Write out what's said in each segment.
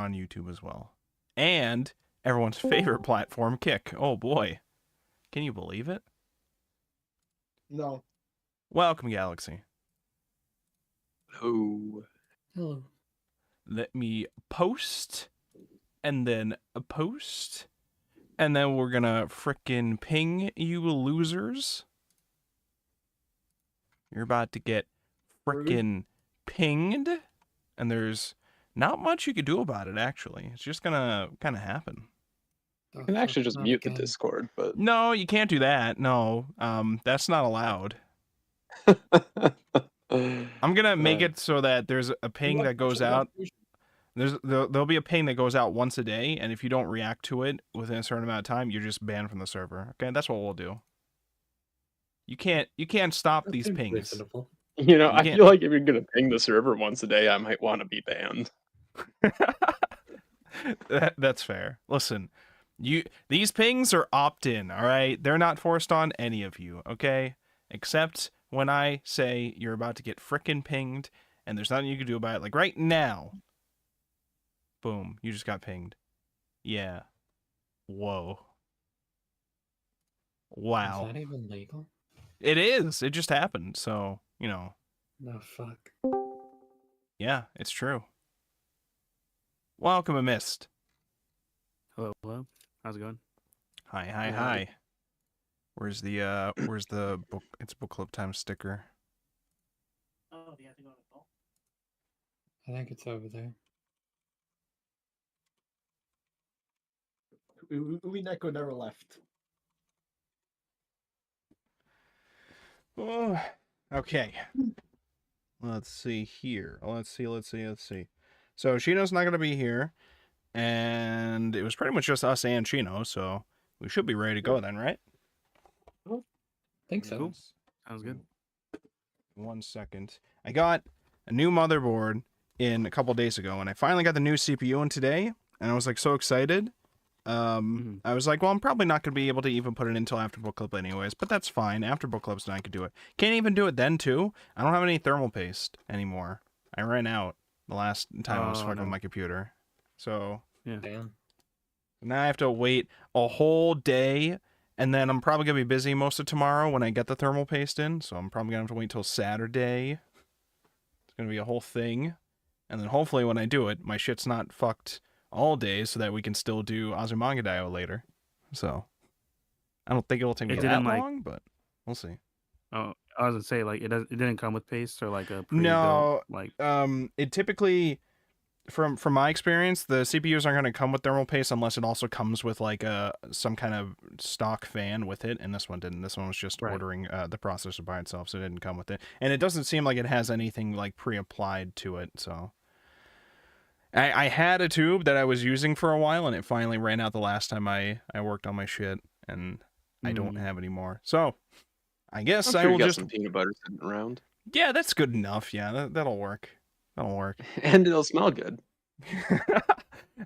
on YouTube as well. And everyone's favorite platform, Kick. Oh boy. Can you believe it? No. Welcome, Galaxy. Oh. Hello. Let me post, and then post, and then we're gonna frickin' ping you losers. You're about to get frickin' pinged, and there's not much you could do about it, actually. It's just gonna kind of happen. You can actually just mute the Discord, but... No, you can't do that. No, that's not allowed. I'm gonna make it so that there's a ping that goes out. There'll be a ping that goes out once a day, and if you don't react to it within a certain amount of time, you're just banned from the server. Okay, that's what we'll do. You can't stop these pings. Reasonable. You know, I feel like if you're gonna ping the server once a day, I might want to be banned. That's fair. Listen, these pings are opt-in, all right? They're not forced on any of you, okay? Except when I say you're about to get frickin' pinged, and there's nothing you can do about it. Like right now. Boom, you just got pinged. Yeah. Whoa. Wow. Is that even legal? It is. It just happened, so, you know. No, fuck. Yeah, it's true. Welcome, Mist. Hello, hello. How's it going? Hi. Where's the book? It's book club time sticker. Oh, do you have to go to the call? I think it's over there. Umineko never left. Oh, okay. Let's see here. Let's see. So Shino's not gonna be here, and it was pretty much just us and Shino, so we should be ready to go then, right? I think so. Cool. Sounds good. 1 second. I got a new motherboard in a couple days ago, and I finally got the new CPU in today, and I was like so excited. I was like, well, I'm probably not going to be able to even put it until after book club anyways, but that's fine. After book club's done, I could do it. Can't even do it then, too. I don't have any thermal paste anymore. I ran out the last time I was fucking with my computer. So, yeah. Damn. Now I have to wait a whole day, and then I'm probably going to be busy most of tomorrow when I get the thermal paste in, so I'm probably going to have to wait till Saturday. It's going to be a whole thing. And then hopefully when I do it, my shit's not fucked all day so that we can still do Azumanga Daioh later. So I don't think it'll take me that long, but we'll see. Oh, I was gonna say, like, it didn't come with paste or like a no, like it typically, from my experience, the CPUs aren't going to come with thermal paste unless it also comes with like some kind of stock fan with it, and this one didn't. This one was just ordering the processor by itself, so it didn't come with it, and it doesn't seem like it has anything like pre-applied to it. So I had a tube that I was using for a while, and it finally ran out the last time I worked on my shit, and I don't have any more. So I guess I will just some peanut butter sitting around. Yeah, that's good enough. Yeah, that'll work. That'll work. And it'll smell good.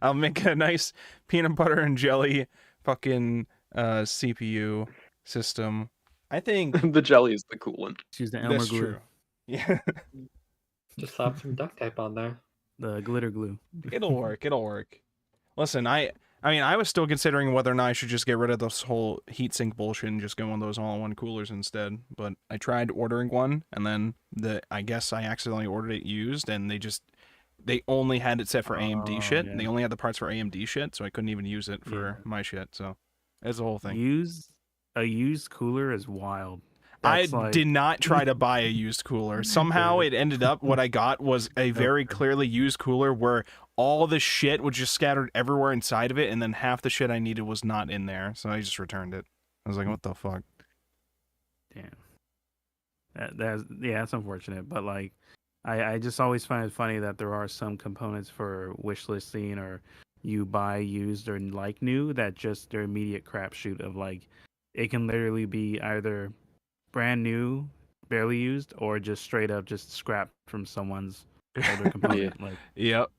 I'll make a nice peanut butter and jelly fucking CPU system. I think the jelly is the cool one. Use the Elmer glue. True. Yeah. Just slap some duct tape on there. The glitter glue. It'll work. It'll work. Listen, I mean, I was still considering whether or not I should just get rid of this whole heatsink bullshit and just go on those all-in-one coolers instead. But I tried ordering one, and then I guess I accidentally ordered it used, and they only had it set for AMD shit. Yeah. They only had the parts for AMD shit, so I couldn't even use it for my shit. So it's the whole thing. A used cooler is wild. I did not try to buy a used cooler. Somehow it ended up, what I got was a very clearly used cooler where all the shit was just scattered everywhere inside of it, and then half the shit I needed was not in there, so I just returned it. I was like, what the fuck? Damn. That's unfortunate, but like, I just always find it funny that there are some components for wish listing or you buy used or like new that just their immediate crapshoot of like, it can literally be either brand new, barely used, or just straight up just scrapped from someone's older component. Like, yep.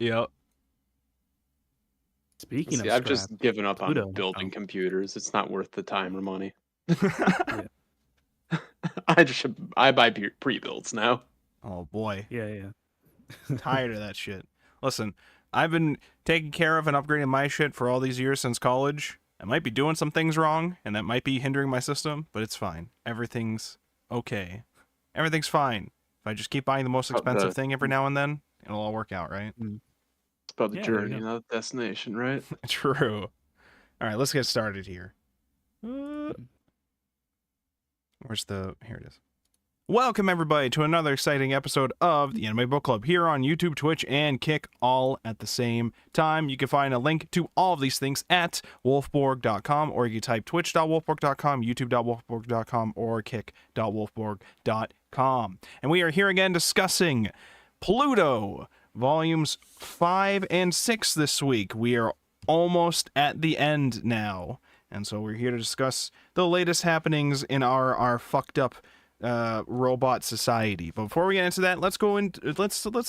Speaking of I've scrap, just given up PLUTO, on building computers. It's not worth the time or money. Yeah. I buy pre-builds now. Oh boy. Yeah. Tired of that shit. Listen, I've been taking care of and upgrading my shit for all these years since college. I might be doing some things wrong, and that might be hindering my system, but it's fine. Everything's okay. Everything's fine. If I just keep buying the most expensive thing every now and then, it'll all work out, right? It's about the Yeah, there you journey, go. not the destination, right? True. All right, let's get started here. Where's the... Here it is. Welcome, everybody, to another exciting episode of the Anime Book Club here on YouTube, Twitch, and Kick all at the same time. You can find a link to all of these things at wolfborg.com, or you can type twitch.wolfborg.com, youtube.wolfborg.com, or kick.wolfborg.com. And we are here again discussing PLUTO, volumes 5 and 6 this week. We are almost at the end now, and so we're here to discuss the latest happenings in our fucked up robot society. But before we get into that, let's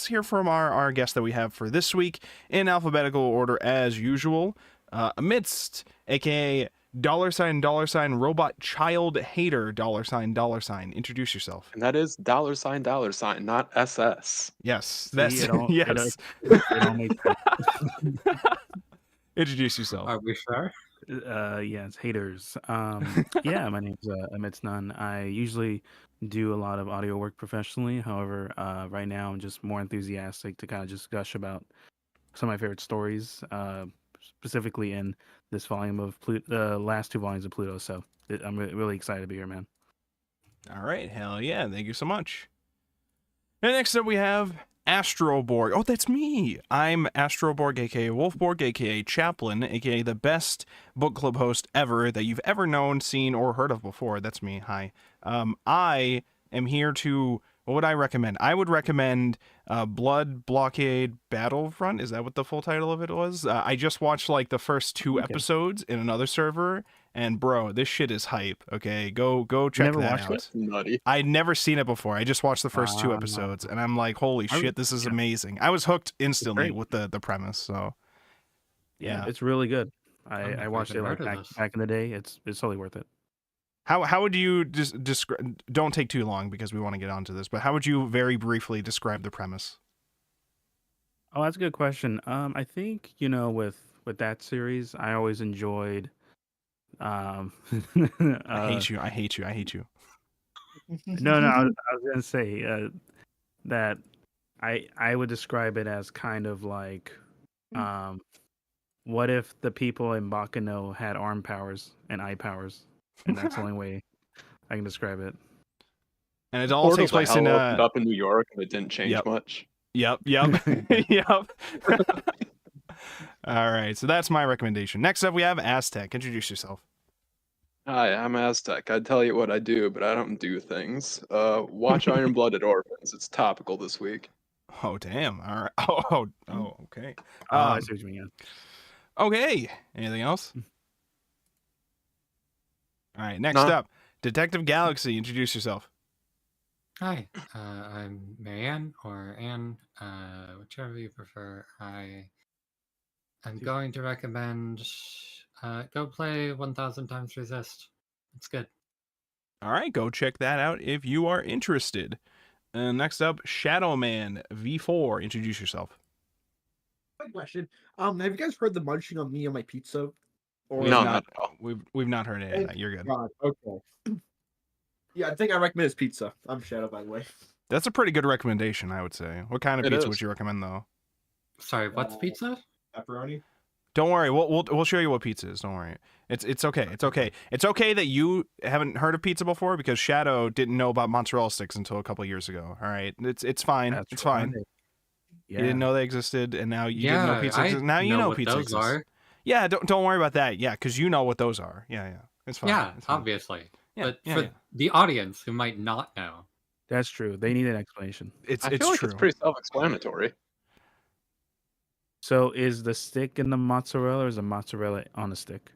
hear from our guest that we have for this week in alphabetical order as usual. Amidst, aka $ robot child hater $. Introduce yourself. And that is $, not SS. Yes, that's it all, yes. It all makes sense. Introduce yourself. Are we sure? Yes, haters. Yeah, my name's Amidst None. I usually do a lot of audio work professionally. However, right now I'm just more enthusiastic to kind of just gush about some of my favorite stories, specifically in this volume of the last 2 volumes of PLUTO. So I'm really excited to be here, man. All right, hell yeah, thank you so much. And next up we have Astroborg. Oh, that's me. I'm Astroborg, aka Wolfborg, aka Chaplain, aka the best book club host ever that you've ever known, seen, or heard of before. That's me. Hi. I am here to... What would I recommend? I would recommend Blood Blockade Battlefront. Is that what the full title of it was? I just watched like the first 2 episodes in another server, and bro, this shit is hype. Okay, go check never that watched out. That's nutty. I'd never seen it before. I just watched the first 2 episodes, and I'm like, holy shit, this is amazing. I was hooked instantly with the premise. So yeah, It's really good. I never watched it even like heard of this. back in the day. It's totally worth it. how would you just describe? Don't take too long because we want to get onto this. But how would you very briefly describe the premise? Oh, that's a good question. I think, with that series, I always enjoyed. I hate you. I hate you. I hate you. No, I was gonna say that I would describe it as kind of like, what if the people in Bakano had arm powers and eye powers, and that's the only way I can describe it. And it all takes place in up in New York, and it didn't change much. Yep. Yep. All right, so that's my recommendation. Next up, we have Aztec. Introduce yourself. Hi, I'm Aztec. I'd tell you what I do, but I don't do things. Watch Iron-Blooded Orphans. It's topical this week. Oh damn! All right. Oh. Okay. I see what you mean. Okay. Anything else? All right. Next up, Detective Galaxy. Introduce yourself. Hi, I'm Marianne or Anne, whichever you prefer. I'm going to recommend go play 1000 Times Resist. It's good. All right, go check that out if you are interested. Next up, Shadowman V4. Introduce yourself. Quick question. Have you guys heard the munching on me on my pizza? Or No, not at all. We've not heard any of that. You're good. God, okay. Yeah, I think I recommend his pizza. I'm Shadow, by the way. That's a pretty good recommendation, I would say. What kind of It pizza is. would you recommend, though? Sorry, what's pizza? Pepperoni. Don't worry, we'll show you what pizza is. Don't worry. It's okay. It's okay. It's okay that you haven't heard of pizza before because Shadow didn't know about mozzarella sticks until a couple years ago. All right, it's fine. That's It's right. fine. Yeah. You didn't know they existed, and now you didn't know pizza I exists. Now you know what pizza those exists. are. Yeah, don't worry about that. Yeah, because you know what those are. Yeah, it's fine. Yeah, It's fine. obviously. Yeah, But yeah, for yeah. the audience who might not know, That's true. They need an explanation. It's I feel like true. it's pretty self-explanatory. So is the stick in the mozzarella or is the mozzarella on a stick?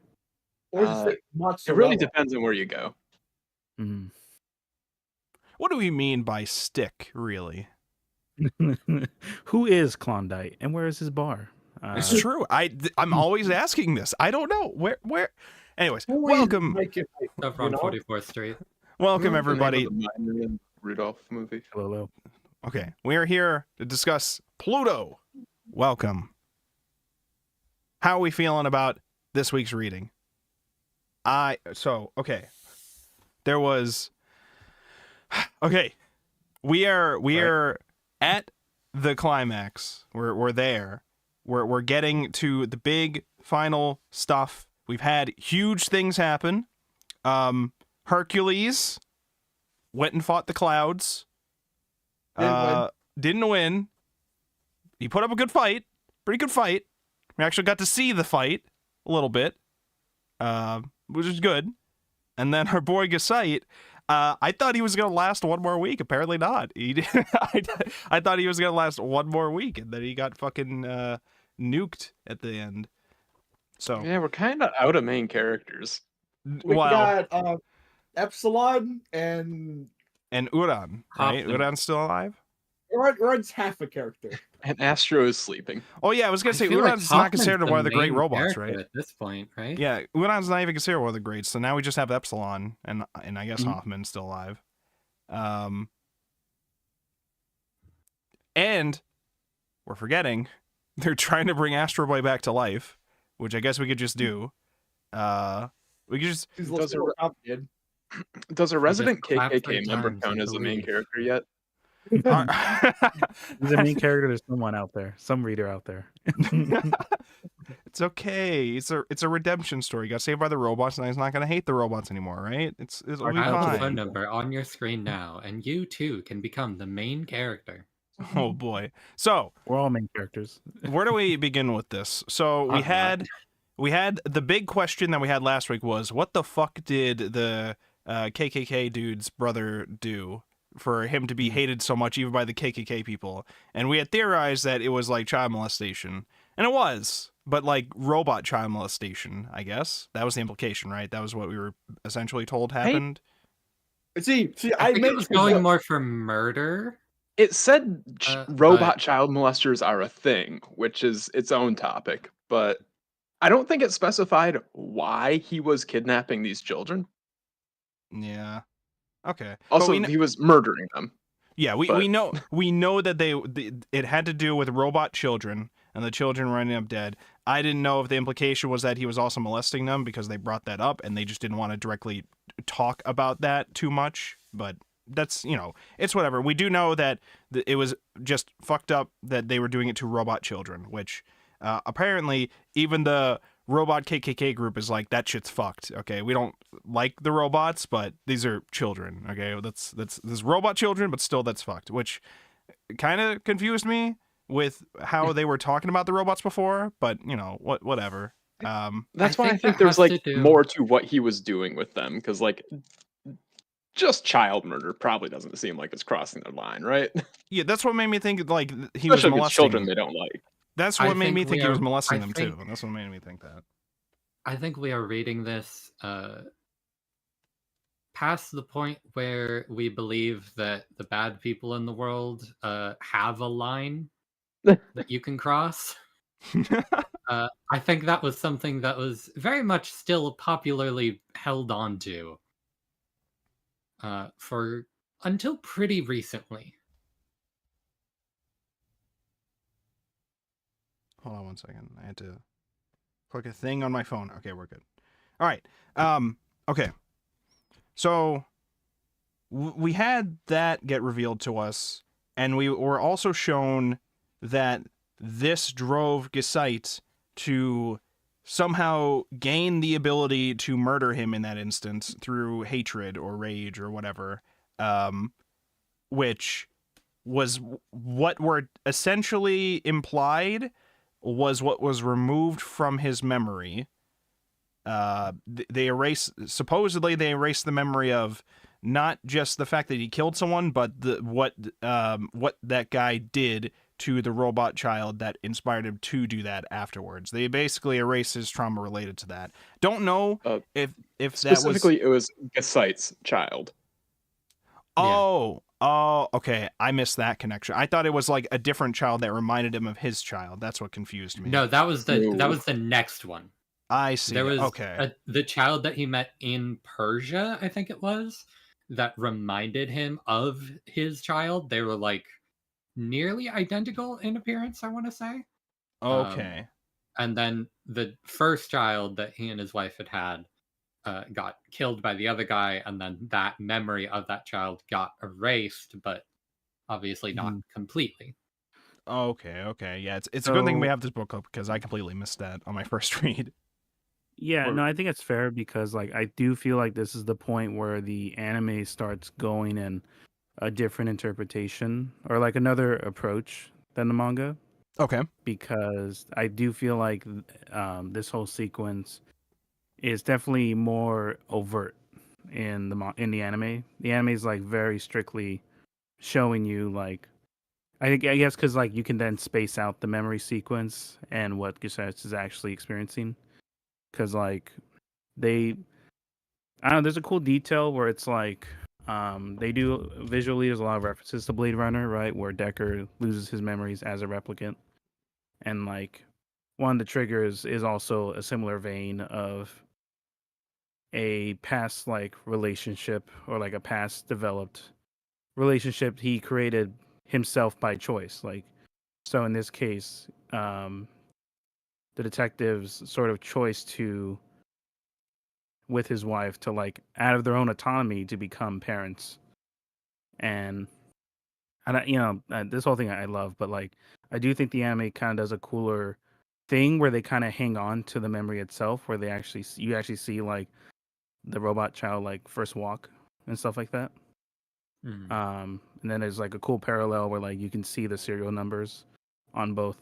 Or just like It mozzarella. really depends on where you go. Mm. What do we mean by stick, really? Who is Klondike and where is his bar? It's true. I'm always asking this. I don't know where. Anyways, Who is welcome, Mike and Mike, over you on know? 44th Street. welcome The name everybody. of the miner in Rudolph movie. Hello. Okay, we are here to discuss PLUTO. Welcome. how are we feeling about this week's reading? Okay. There was okay. We are at the climax. We're there. We're getting to the big final stuff. We've had huge things happen. Hercules went and fought the clouds. Didn't win. He put up a good fight. Pretty good fight. We actually got to see the fight a little bit, which is good. And then our boy Gasite, I thought he was going to last one more week. Apparently not. He did. I thought he was going to last one more week, and then he got fucking nuked at the end. So Yeah, we're kind of out of main characters. We got Epsilon and Uran, right? Hoffman. Uran's still alive? Uran's half a character. And Astro is sleeping. Oh yeah, I was gonna say feel like Uran's not Hoffman's considered one of the great main robots, character right? At this point, right? Yeah, Uran's not even considered one of the greats. So now we just have Epsilon, and I guess Hoffman's still alive. And we're forgetting they're trying to bring Astro Boy back to life, which I guess we could just do. We could just Does a resident clap KKK 3 member times count and as a main believe. character yet? He's a main character. There's someone out there, some reader out there. It's okay. It's a redemption story. He got saved by the robots, and he's not gonna hate the robots anymore, right? It'll be Dial the phone fine. number on your screen now, and you too can become the main character. Oh boy. So We're all main characters. where do we begin with this? So we I'm had the big question that we had last week was, what the fuck did the KKK dude's brother do for him to be hated so much even by the KKK people? And we had theorized that it was like child molestation, and it was, but like robot child molestation, I guess. That was the implication, right? That was what we were essentially told happened. See, I think it was going more for murder. It said But- robot child molesters are a thing, which is its own topic, but I don't think it specified why he was kidnapping these children. Yeah. Okay. Also, But he was murdering them. yeah, we but- know that it had to do with robot children and the children running up dead. I didn't know if the implication was that he was also molesting them because they brought that up and they just didn't want to directly talk about that too much, but that's, it's whatever. We do know that it was just fucked up that they were doing it to robot children, which apparently even the robot KKK group is like, that shit's fucked. Okay, we don't like the robots, but these are children. Okay, this is robot children, but still that's fucked, which kind of confused me with how they were talking about the robots before. But whatever. That's why I think think that there's has to like do- more to what he was doing with them, because like just child murder probably doesn't seem like it's crossing the line, right? Yeah, that's what made me think like he was Especially if it's molesting. children they don't like. That's I what made me think think we he was are- molesting I them think- too. That's what made me think that. I think we are reading this past the point where we believe that the bad people in the world have a line that you can cross. I think that was something that was very much still popularly held on to for until pretty recently. Hold on one second. I had to click a thing on my phone. Okay, we're good. All right. Okay. So we had that get revealed to us, and we were also shown that this drove Gesite to somehow gain the ability to murder him in that instance through hatred or rage or whatever, which was what were essentially implied was what was removed from his memory. Supposedly they erased the memory of not just the fact that he killed someone, but what that guy did to the robot child that inspired him to do that afterwards. They basically erased his trauma related to that. Don't know if that was Specifically, it was Gasite's child. Oh, okay. I missed that connection. I thought it was like a different child that reminded him of his child. That's what confused me. No, that was the next one. I see. There was okay. The child that he met in Persia, I think it was, that reminded him of his child. They were like nearly identical in appearance, I want to say. Okay. And then the first child that he and his wife had got killed by the other guy, and then that memory of that child got erased, but obviously not completely. Okay. Yeah, it's a good thing we So- have this book up because I completely missed that on my first read. Yeah, Or- no, I think it's fair because like I do feel like this is the point where the anime starts going in a different interpretation or like another approach than the manga, Okay. because I do feel like this whole sequence is definitely more overt in the anime. The anime is like very strictly showing you like I guess because like you can then space out the memory sequence and what Gesetz is actually experiencing, because like they I don't know, there's a cool detail where it's like they do visually there's a lot of references to Blade Runner, right, where Deckard loses his memories as a replicant, and like one of the triggers is also a similar vein of a past like relationship or like a past developed relationship he created himself by choice. Like, so in this case, the detective's sort of choice to with his wife to like out of their own autonomy to become parents. And this whole thing I love, but like I do think the anime kind of does a cooler thing where they kind of hang on to the memory itself, where they actually you actually see like the robot child like first walk and stuff like that. And then there's like a cool parallel where like you can see the serial numbers on both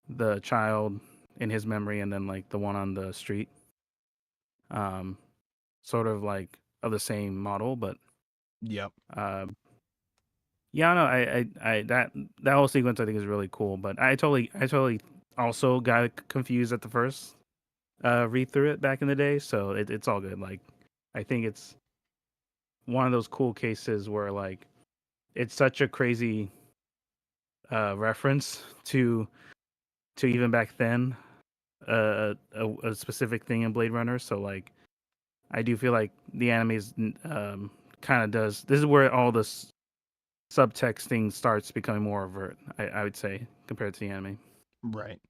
the child in his memory and then like the one on the street. Sort of like of the same model, but Yep. yeah, no, I that whole sequence I think is really cool, but I totally also got confused at the first read through it back in the day, so it's all good. Like I think it's one of those cool cases where like it's such a crazy reference to even back then a specific thing in Blade Runner. So like I do feel like the anime is kind of does. This is where all this subtexting starts becoming more overt. I would say compared to the anime. Right.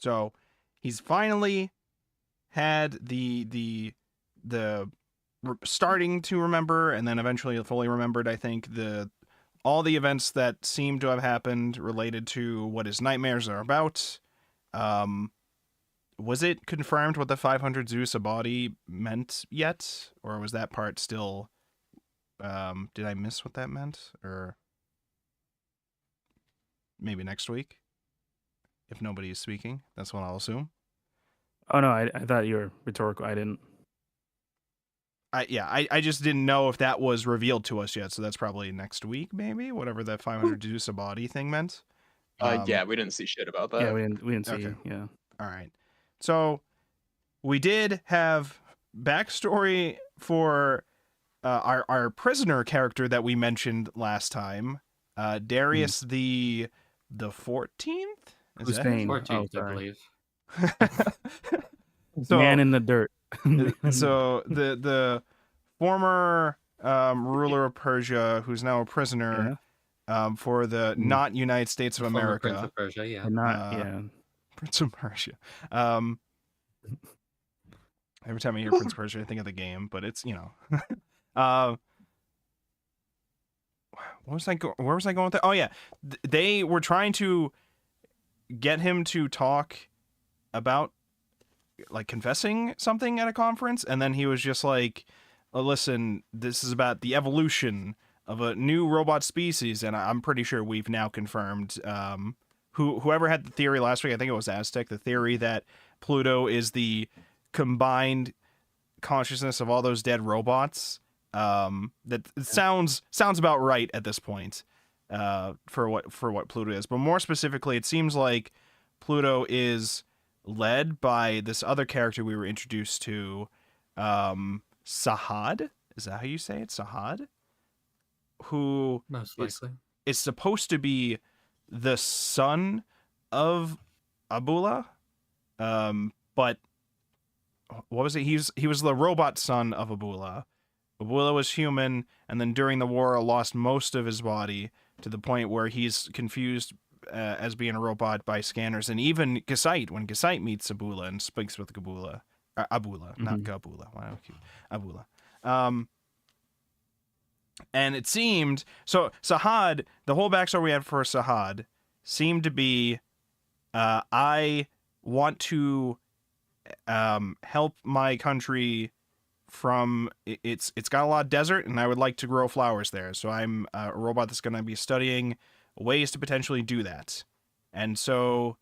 So he's finally had the starting to remember and then eventually fully remembered, I think, all the events that seem to have happened related to what his nightmares are about. Was it confirmed what the 500 Zeus a body meant yet, or was that part still did I miss what that meant? Or maybe next week if nobody is speaking, that's what I'll assume. Oh no, I thought you were rhetorical. I didn't. I just didn't know if that was revealed to us yet, so that's probably next week, maybe, whatever that 500 Zeus a body thing meant. Yeah, we didn't see shit about that. Yeah, we didn't see. Okay. Yeah. All right. So we did have backstory for our prisoner character that we mentioned last time, Darius the 14th. Is Who's that staying? 14th, I sorry. believe. So, Man in the dirt. so the former ruler of Persia, who's now a prisoner for the not United States of Former America. Prince of Persia, yeah. And not yeah. Prince of Persia. Every time I hear Prince of Persia, I think of the game, but it's, where was I going with that? Oh yeah, they were trying to get him to talk about like confessing something at a conference, and then he was just like, oh, listen, this is about the evolution of a new robot species, and I'm pretty sure we've now confirmed whoever had the theory last week, I think it was Aztec, the theory that Pluto is the combined consciousness of all those dead robots. That sounds about right at this point for what Pluto is. But more specifically, it seems like Pluto is led by this other character we were introduced to, Sahad. Is that how you say it? Sahad? Who Most likely. is supposed to be the son of Abula. But what was it? He was the robot son of Abula. Abula was human, and then during the war lost most of his body to the point where he's confused as being a robot by scanners, and even Gesite, when Gesite meets Abula and speaks with Gabula, Abula, not Gabula. Wow, Abula. And it seemed so. Sahad, the whole backstory we had for Sahad seemed to be, I want to help my country from it's got a lot of desert, and I would like to grow flowers there. So I'm a robot that's going to be studying ways to potentially do that. And so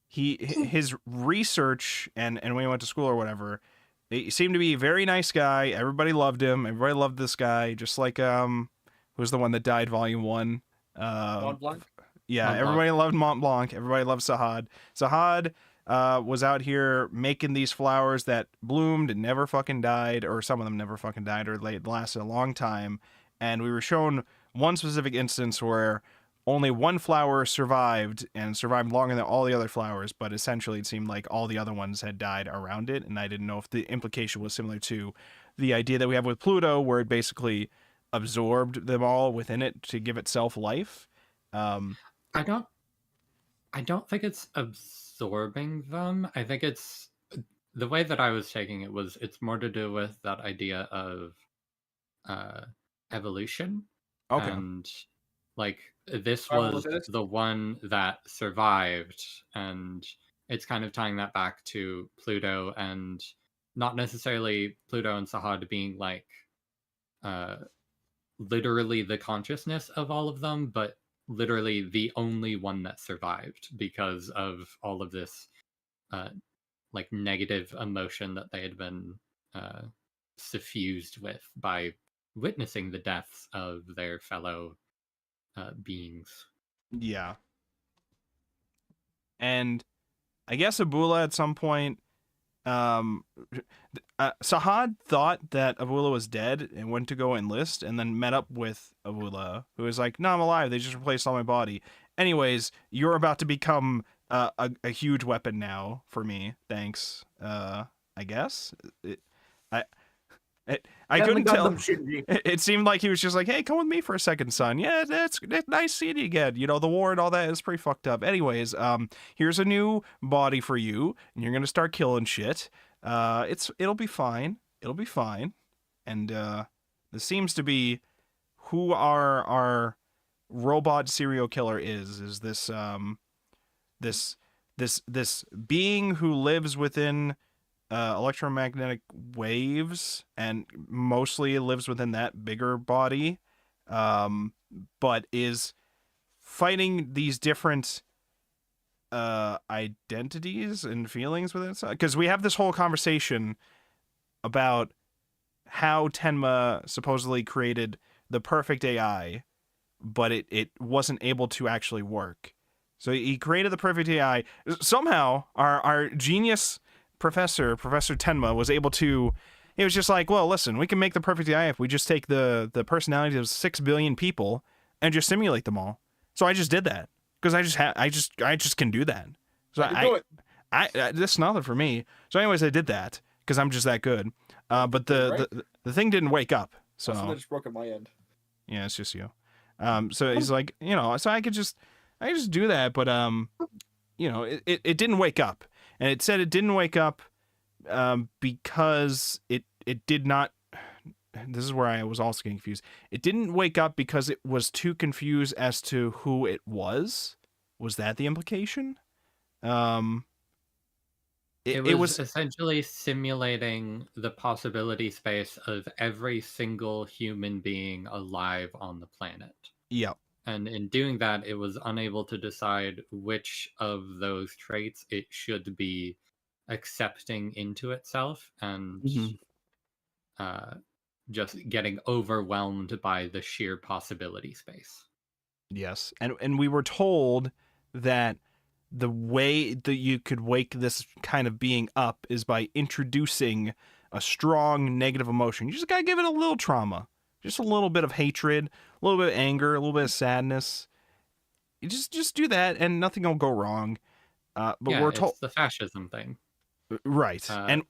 his research and when he went to school or whatever, he seemed to be a very nice guy. Everybody loved him. Everybody loved this guy. Just like who's the one that died, Volume 1? Mont Blanc? Yeah, Mont everybody loved Mont Blanc. Everybody loved Sahad. Sahad was out here making these flowers that bloomed and never fucking died, or some of them never fucking died, or they lasted a long time. And we were shown one specific instance where only one flower survived, and survived longer than all the other flowers, but essentially it seemed like all the other ones had died around it, and I didn't know if the implication was similar to the idea that we have with Pluto, where it basically absorbed them all within it to give itself life. I don't think it's absorbing them. I think it's the way that I was taking it was it's more to do with that idea of evolution. Okay. And like this Oh, was was it? the one that survived, and it's kind of tying that back to Pluto, and not necessarily Pluto and Sahad being like literally the consciousness of all of them, but literally the only one that survived because of all of this like negative emotion that they had been suffused with by witnessing the deaths of their fellow beings. Yeah. And I guess Abula at some point, Sahad thought that Abula was dead and went to go enlist, and then met up with Abula, who was like, "No, I'm alive. They just replaced all my body. Anyways, you're about to become a huge weapon now for me. Thanks. I guess." I couldn't tell. It seemed like he was just like, "Hey, come with me for a second, son. Yeah, that's nice seeing you again. You know, the war and all that is pretty fucked up. Anyways, here's a new body for you, and you're gonna start killing shit. It'll be fine. It'll be fine." And this seems to be who our robot serial killer is this this being who lives within electromagnetic waves, and mostly lives within that bigger body, but is fighting these different identities and feelings within itself. Because we have this whole conversation about how Tenma supposedly created the perfect AI, but it wasn't able to actually work. So he created the perfect AI. Somehow our genius Professor Tenma was able to. It was just like, well, listen, we can make the perfect AI if we just take the personalities of 6 billion people and just simulate them all. So I just did that because I just can do that. So I this is nothing for me. So anyways, I did that because I'm just that good. But the thing didn't wake up. So I just broke on my end. Yeah, it's just you. So he's like, so I could just do that, but it didn't wake up. And it said it didn't wake up because it did not. This is where I was also getting confused. It didn't wake up because it was too confused as to who it was. Was that the implication? It was essentially simulating the possibility space of every single human being alive on the planet. Yep. And in doing that, it was unable to decide which of those traits it should be accepting into itself, and just getting overwhelmed by the sheer possibility space. Yes. And we were told that the way that you could wake this kind of being up is by introducing a strong negative emotion. You just gotta give it a little trauma. Just a little bit of hatred, a little bit of anger, a little bit of sadness. You just do that, and nothing will go wrong. But yeah, we're told it's the fascism thing, right? And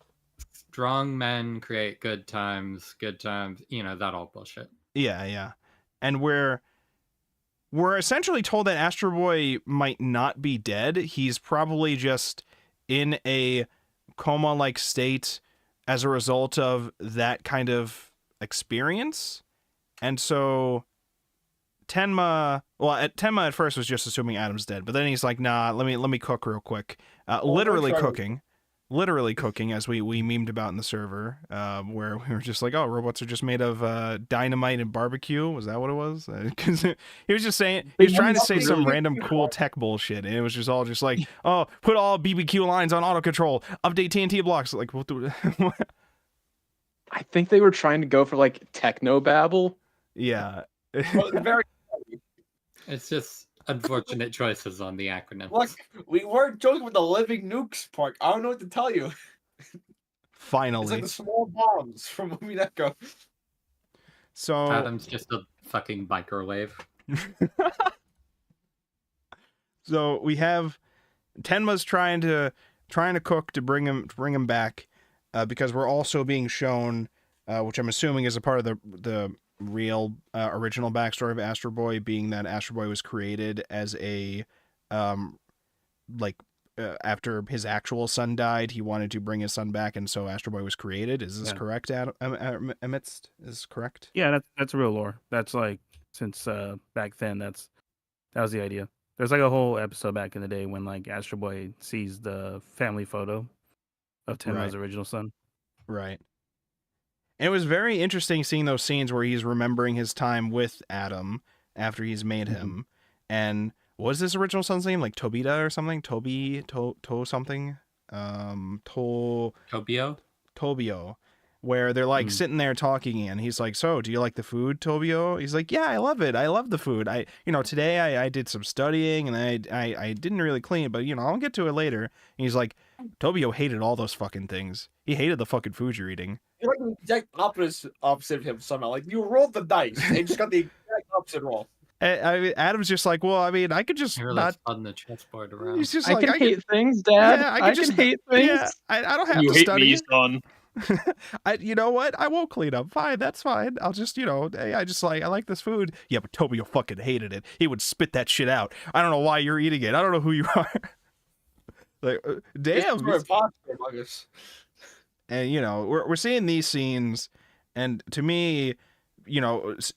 strong men create good times. Good times, that all bullshit. Yeah. And we're we're essentially told that Astro Boy might not be dead. He's probably just in a coma-like state as a result of that kind of experience. And so Tenma at first was just assuming Adam's dead, but then he's like, nah, let me cook real quick. Literally cooking, as we memed about in the server, where we were just like, oh, robots are just made of dynamite and barbecue. Was that what it was? Because he was just saying, he was trying to say some random cool tech bullshit, and it was just all just like, oh, put all BBQ lines on auto control, update TNT blocks. Like, what the? I think they were trying to go for like techno babble. Yeah. Very. It's just unfortunate choices on the acronym. Look, we weren't joking with the living nukes part. I don't know what to tell you. It's Finally. like the small bombs from Movie Echo. So Adam's just a fucking microwave. So we have Tenma's trying to cook to bring him back, because we're also being shown, which I'm assuming is a part of the real original backstory of Astro Boy, being that Astro Boy was created as a after his actual son died, he wanted to bring his son back, and so Astro Boy was created. Is this correct, Amidst? Is correct? Yeah, that's real lore. That's like since back then. That was the idea. There's like a whole episode back in the day when like Astro Boy sees the family photo of Tenma's original son. Right. And it was very interesting seeing those scenes where he's remembering his time with Adam after he's made him. And what was his original son's name? Like Tobita or something? Something? Tobio. Where they're like sitting there talking, and he's like, so do you like the food, Tobio? He's like, yeah, I love it. I love the food. Today I did some studying, and I didn't really clean, but I'll get to it later. And he's like, Tobio hated all those fucking things. He hated the fucking food you're eating. You're like the exact opposite of him somehow. Like, you rolled the dice and you just got the exact opposite roll. Adam's just like, well, I mean, I could just not on the chessboard around. He's just I like, can hate things, Dad. Yeah, I can hate things. Yeah, I don't have You to hate study. me, son. You know what? I won't clean up. Fine, that's fine. I'll just, hey, I like this food. Yeah, but Tobio fucking hated it. He would spit that shit out. I don't know why you're eating it. I don't know who you are. Like, damn. And we're seeing these scenes, and to me,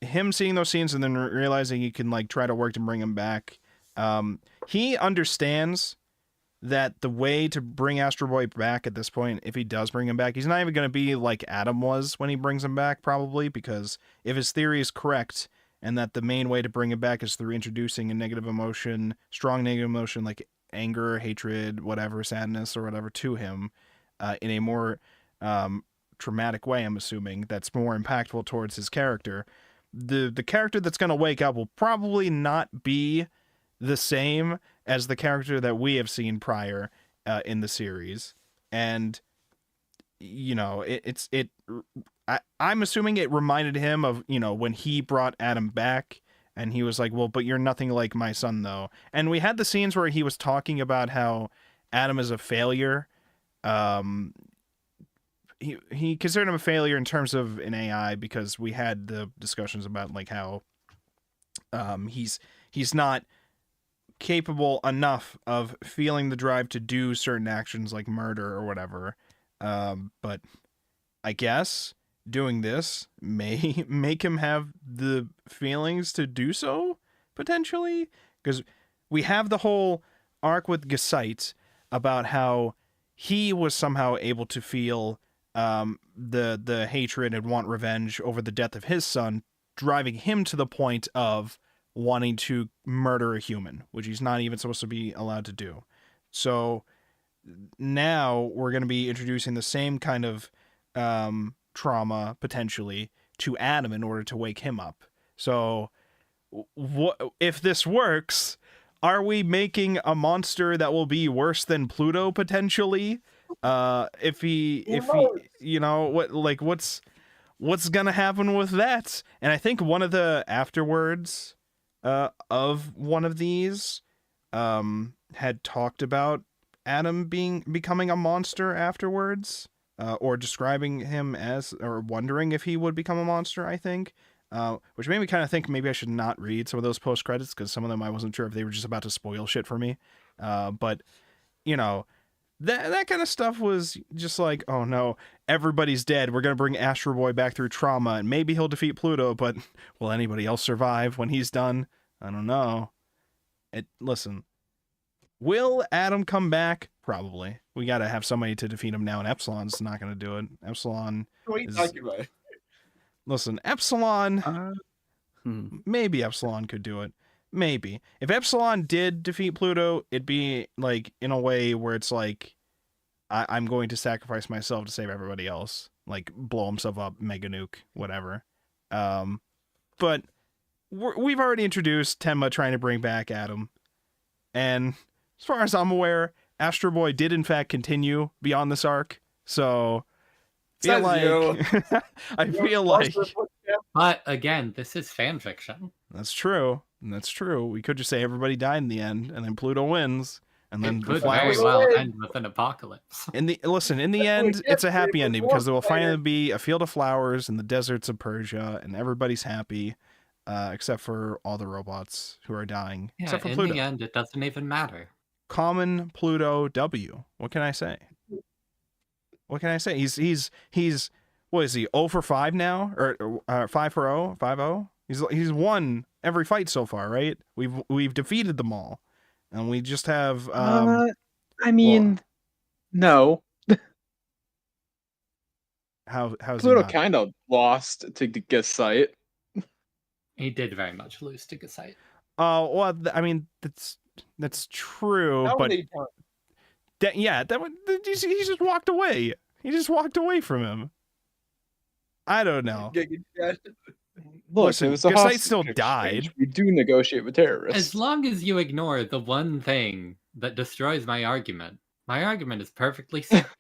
him seeing those scenes and then realizing he can like try to work to bring him back. He understands that the way to bring Astro Boy back at this point, if he does bring him back, he's not even going to be like Adam was when he brings him back, probably, because if his theory is correct, and that the main way to bring him back is through introducing a negative emotion, strong negative emotion like anger, hatred, whatever, sadness or whatever to him, in a more traumatic way, I'm assuming, that's more impactful towards his character. The character that's going to wake up will probably not be the same as the character that we have seen prior in the series. And I'm assuming it reminded him of when he brought Adam back, and he was like, well, but you're nothing like my son, though. And we had the scenes where he was talking about how Adam is a failure. He considered him a failure in terms of an AI, because we had the discussions about like how he's not capable enough of feeling the drive to do certain actions like murder or whatever. But I guess doing this may make him have the feelings to do so, potentially, because we have the whole arc with Gesite about how he was somehow able to feel the hatred and want revenge over the death of his son, driving him to the point of wanting to murder a human, which he's not even supposed to be allowed to do. So now we're going to be introducing the same kind of trauma, potentially, to Adam in order to wake him up. So if this works, are we making a monster that will be worse than PLUTO, potentially? What's gonna happen with that? And I think one of the afterwards of one of these had talked about Adam becoming a monster afterwards, or describing him as, or wondering if he would become a monster, I think. which made me kind of think maybe I should not read some of those post credits because some of them I wasn't sure if they were just about to spoil shit for me. But you know, that kind of stuff was just like, oh no, everybody's dead. We're gonna bring Astro Boy back through trauma, and maybe he'll defeat Pluto. But will anybody else survive when he's done? I don't know. Listen, will Adam come back? Probably. We gotta have somebody to defeat him now, and Epsilon's not gonna do it. Epsilon. What are you talking about? Listen, Epsilon. Maybe Epsilon could do it. Maybe. If Epsilon did defeat Pluto, it'd be like in a way where it's like, I'm going to sacrifice myself to save everybody else. Like blow himself up, mega nuke, whatever. But we've already introduced Tenma trying to bring back Adam. And as far as I'm aware, Astro Boy did in fact continue beyond this arc. So I feel like But again, this is fan fiction. That's true. That's true. We could just say everybody died in the end, and then Pluto wins, and then It the could flowers. very well end with an apocalypse. In the end, it's a happy ending because there will finally be a field of flowers in the deserts of Persia, and everybody's happy, except for all the robots who are dying. Yeah, except for in Pluto. the end, it doesn't even matter. Common Pluto W. What can I say? What can I say? He's what is he? 0 for 5 now, or 5 for 0, 5-0. He's won every fight so far, right? We've defeated them all, and we just have. I mean, no. How's Pluto he not? kind of lost to Gasite. He did very much lose to Gasite. Oh well, I mean that's true, How but would they turn? he just walked away. He just walked away from him. I don't know. Look, Listen, it was a Gasite hostage still exchange. died. We do negotiate with terrorists. As long as you ignore the one thing that destroys my argument is perfectly simple.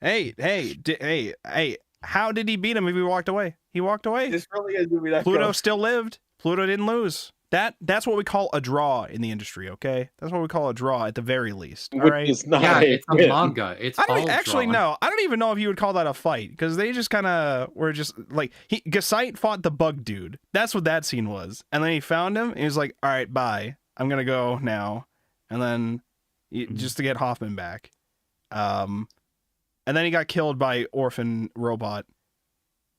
Hey! How did he beat him if he walked away? He walked away. This really is gonna be that Pluto go. still lived. Pluto didn't lose. That's what we call a draw in the industry, okay? That's what we call a draw at the very least. All Which right. is not Yeah, a it's a win. manga. It's I don't all actually drawn. know. I don't even know if you would call that a fight because they just kind of were just like Gasite fought the bug dude. That's what that scene was, and then he found him. And he was like, "All right, bye. I'm gonna go now," and then just to get Hoffman back. And then he got killed by Orphan Robot,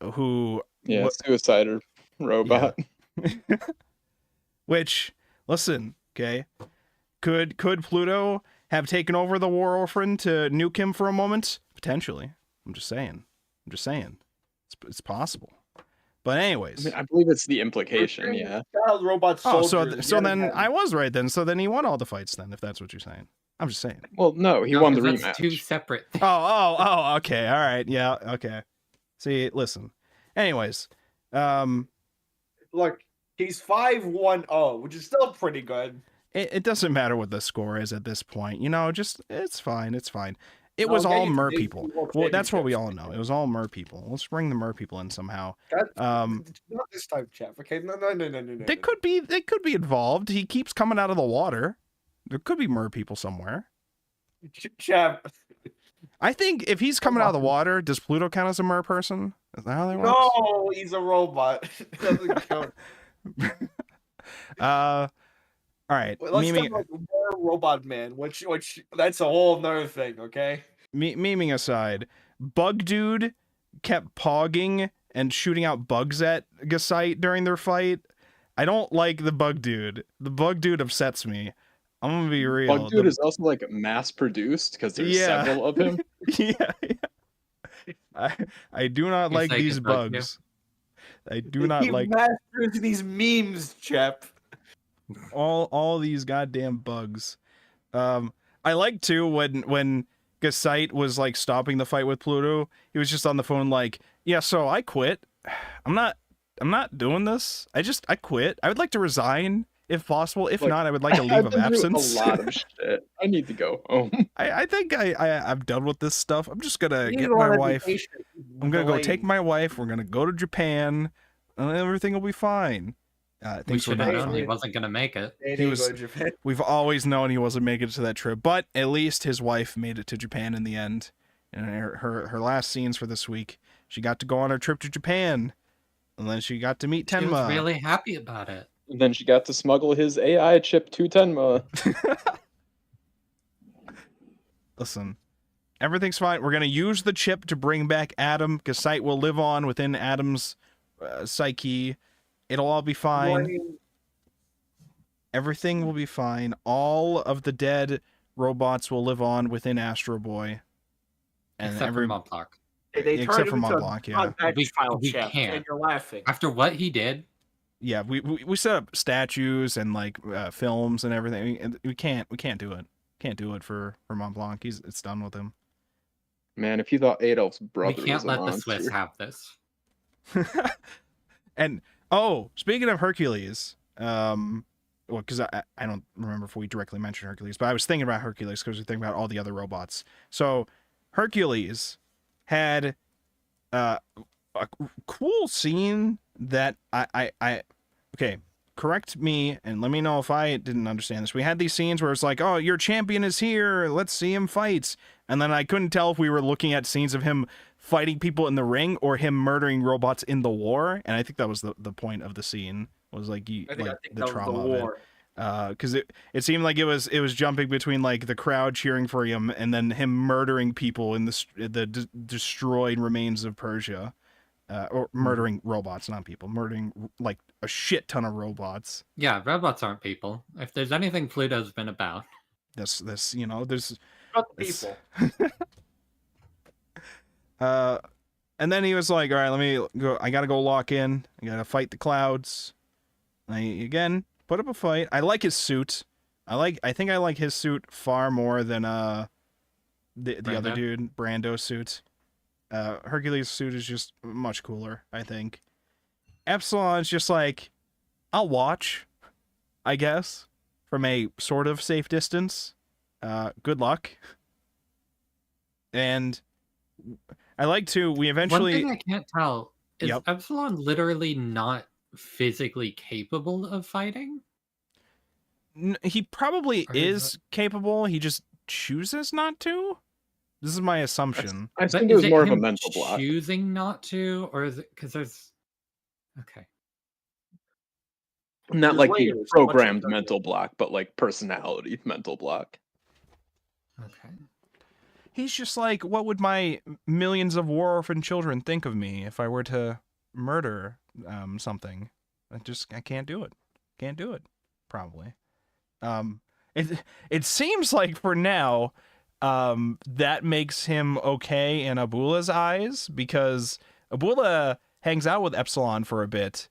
who Suicider robot. Yeah. Which, listen, okay, could Pluto have taken over the War Orphan to nuke him for a moment? Potentially. I'm just saying. It's possible. But anyways. I believe it's the implication, yeah. Child robot Oh, soldiers, so yet then again. I was right then. So then he won all the fights then, if that's what you're saying. I'm just saying. Well, no, he No, won the 'cause rematch. that's two separate things. Oh, okay. All right. Yeah, okay. See, listen. Anyways, Look, he's 5-1-0, which is still pretty good. it doesn't matter what the score is at this point. You know, just it's fine. It No, was get all you mer to people. Big World Well, that's what we Championships. all know. It was all mer people. Let's bring the mer people in somehow. Not this time, chap. Okay, no. They could be involved. He keeps coming out of the water. There could be mer people somewhere. Chap. I think if he's coming out of the water, does Pluto count as a mer person? Is that how they work? No, he's a robot. It doesn't count. All right. Well, let's Memeing, talk about the robot man, which that's a whole nother thing. Okay. memeing aside, Bug Dude kept pogging and shooting out bugs at Gasite during their fight. I don't like the Bug Dude. The Bug Dude upsets me. I'm gonna be real. Bug Dude is also like mass produced because there's Yeah. several of him. yeah. I do not You're like saying these it's Bug Dude? bugs. I do not He like masters these memes, chap. all these goddamn bugs. I like too when Gasite was like stopping the fight with Pluto. He was just on the phone like, yeah, so I quit. I'm not doing this. I quit. I would like to resign if possible. If Like, not, I would like a leave of I've been through absence. A lot of shit. I need to go home. I think I'm done with this stuff. I'm just gonna You get go my on wife. vacation. I'm gonna go Delayed. take my wife. We're gonna go to Japan, and everything will be fine. We Things were should have not known fine. he wasn't going to make it. They He didn't was- go to Japan. We've always known he wasn't making it to that trip, but at least his wife made it to Japan in the end. And her last scenes for this week, she got to go on her trip to Japan. And then she got to meet She was Tenma. really happy about it. And then she got to smuggle his AI chip to Tenma. Listen, everything's fine. We're gonna use the chip to bring back Adam. Gasite will live on within Adam's psyche. It'll all be fine. Everything will be fine. All of the dead robots will live on within Astro Boy. And Except for Montblanc. They except turned for him into Montblanc, a yeah. non-patch file We chip, can't. and you're laughing. After what he did, yeah, we set up statues and like films and everything. We can't do it. Can't do it for Montblanc. It's done with him. Man, if you thought Adolf's brother we can't was a let the monster. Swiss have this. And speaking of Hercules, well, because I don't remember if we directly mentioned Hercules, but I was thinking about Hercules because we think about all the other robots. So Hercules had a cool scene that I okay, correct me and let me know if I didn't understand this. We had these scenes where it's like, oh, your champion is here, let's see him fight. And then I couldn't tell if we were looking at scenes of him fighting people in the ring or him murdering robots in the war. And I think that was the point of the scene, was like, I think the that was trauma the of war. it. Because it seemed like it was jumping between like the crowd cheering for him and then him murdering people in the destroyed remains of Persia. Or murdering robots, not people. Murdering like a shit ton of robots. Yeah, robots aren't people. If there's anything Pluto's been about. This there's Not the people. and then he was like, all right, let me go. I gotta go lock in. I gotta fight the clouds. And again, put up a fight. I like his suit. I think I like his suit far more than the other dude, Brando's suit. Hercules' suit is just much cooler, I think. Epsilon's just like, I'll watch, I guess, from a sort of safe distance. Good luck. And I like to, we eventually... One thing I can't tell is Epsilon literally not physically capable of fighting? He probably Or is capable, he just chooses not to? This is my assumption. I think it was more of a mental block. Choosing not to, or is it because there's okay? Not like the programmed mental block, but like personality mental block. Okay. He's just like, what would my millions of war orphan children think of me if I were to murder something? I can't do it. Can't do it. Probably. It seems like for now, that makes him okay in Abula's eyes, because Abula hangs out with Epsilon for a bit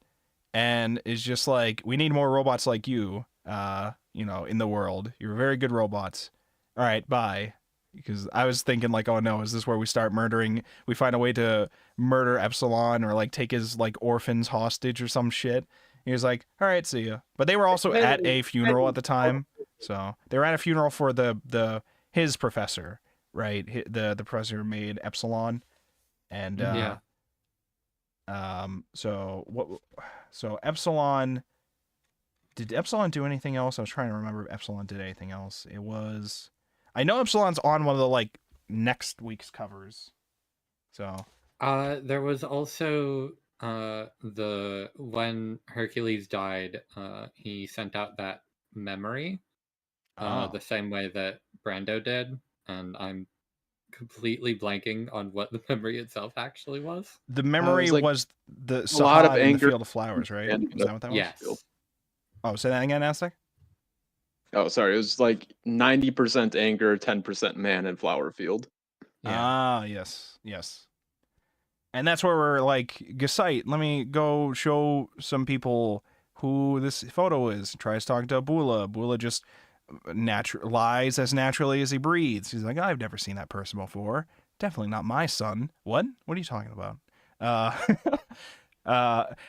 and is just like, we need more robots like you, in the world. You're very good robots. All right, bye. Because I was thinking like, oh no, is this where we start murdering? We find a way to murder Epsilon or like take his like orphans hostage or some shit. He was like, all right, see ya. But they were also at a funeral at the time. So they were at a funeral for his professor, right? The professor who made Epsilon, and so Epsilon, did Epsilon do anything else? I was trying to remember if Epsilon did anything else. I know Epsilon's on one of the like next week's covers. So there was also when Hercules died, he sent out that memory. The same way that Brando did, and I'm completely blanking on what the memory itself actually was. The memory was the a lot of Sahad in anger the Field of Flowers, right? Is that what that was? Yes. Oh, say that again, Aztec? Oh, sorry. It was like 90% anger, 10% man in Flower Field. Yeah. Ah, yes. And that's where we're like, Gasite, let me go show some people who this photo is. Tries talking to Abula. Abula just lies as naturally as he breathes. He's like, I've never seen that person before. Definitely not my son. What are you talking about?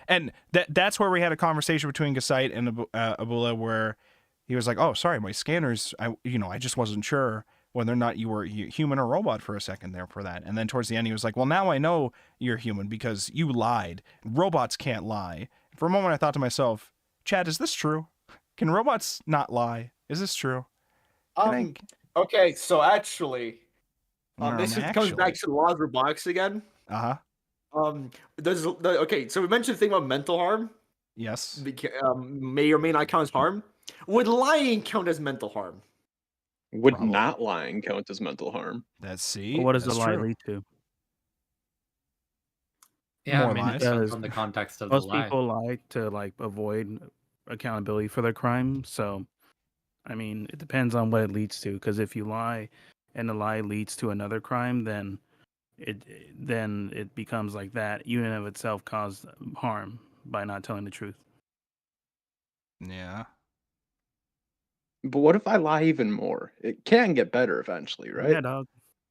And that's where we had a conversation between Gasite and Abula where he was like, oh, sorry, my scanners, I just wasn't sure whether or not you were human or robot for a second there for that. And then towards the end, he was like, well, now I know you're human because you lied. Robots can't lie. For a moment, I thought to myself, Chad, is this true? Can robots not lie? Is this true? Okay, so actually, comes comes back to the laws of robotics again. Uh-huh. Okay, so we mentioned the thing about mental harm. Yes. May or may not count as harm. Would lying count as mental harm? Would Probably. not lying count as mental harm? That's see. Well, what does the that's lie true. lead to? Yeah, More I mean, lies. it depends Because on the context of the Most lie. people lie to like avoid accountability for their crime. So, I mean, it depends on what it leads to. Because if you lie, and the lie leads to another crime, then it becomes like that unit in of itself caused harm by not telling the truth. Yeah. But what if I lie even more? It can get better eventually, right? Yeah, dog.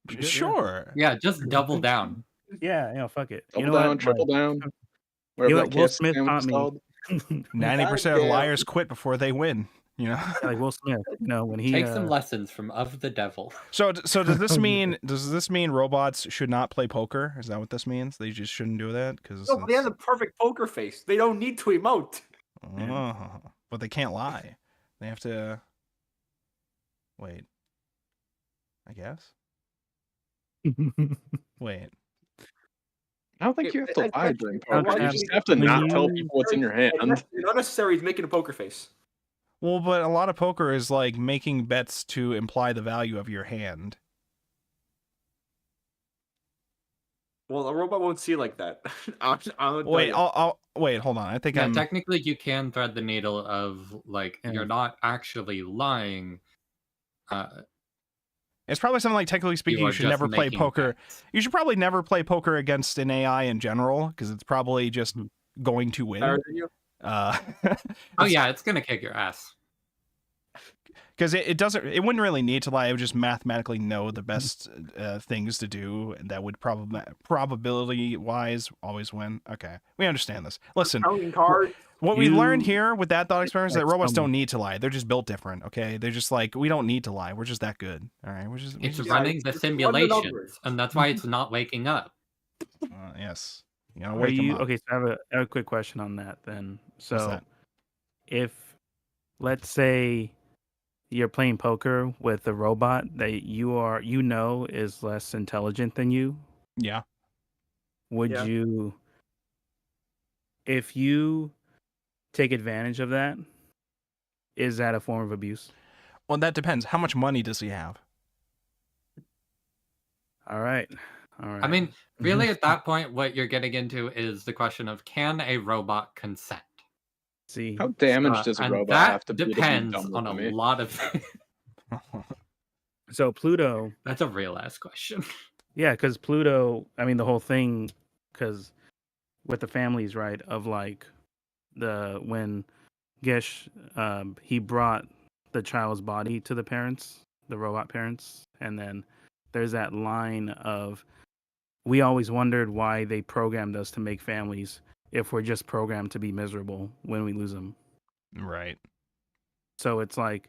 You good? Sure. Yeah, just double down. Yeah, fuck it. Double you know down, what? triple Like, down. you Whatever know that what? Will KFC Smith sandwich taught is me. called. 90% of Goddamn. liars quit before they win. You know. Yeah, like Will Smith. You know when he Take some lessons from Of the Devil. So does this mean robots should not play poker? Is that what this means? They just shouldn't do that because No, they have the perfect poker face. They don't need to emote. but they can't lie. They have to wait. I guess. Wait. I don't think you have to I- lie I- during I- poker. You I- just have to when not tell you- people what's in your hand. It's unnecessary is making a poker face. Well, but a lot of poker is like making bets to imply the value of your hand. Well, a robot won't see like that. I'll Wait, tell I'll wait. Hold on. I think Yeah, I'm. technically you can thread the needle of like Yeah. you're not actually lying. It's probably something like technically speaking, you are should just never play making poker. bets. You should probably never play poker against an AI in general because it's probably just going to you. win. Better than you. Oh yeah, it's gonna kick your ass. Because it wouldn't really need to lie. It would just mathematically know the best things to do that would probability wise always win. Okay, we understand this. Listen, Counting cards. what we You- learned here with that thought experiment is that like robots some- don't need to lie. They're just built different. Okay, they're just like, we don't need to lie. We're just that good. All right, we're just It's Yeah, running the it's run the numbers. simulations, and that's why it's not waking up. yes. You gotta Are wake them you up. okay? So I have a quick question on that then. So, What's that? if let's say you're playing poker with a robot that you know is less intelligent than you, Yeah. would Yeah. you, if you take advantage of that, is that a form of abuse? Well, that depends. How much money does he have? All right. I mean, really, at that point, what you're getting into is the question of can a robot consent? See, How damaged does a and robot that have to be depends to be on dumb a with me? lot of. so Pluto, That's a real ass question. yeah, because Pluto, I mean, the whole thing, because with the families, right, of like when Gish, he brought the child's body to the parents, the robot parents, and then there's that line of, we always wondered why they programmed us to make families if we're just programmed to be miserable when we lose them. Right. So it's like,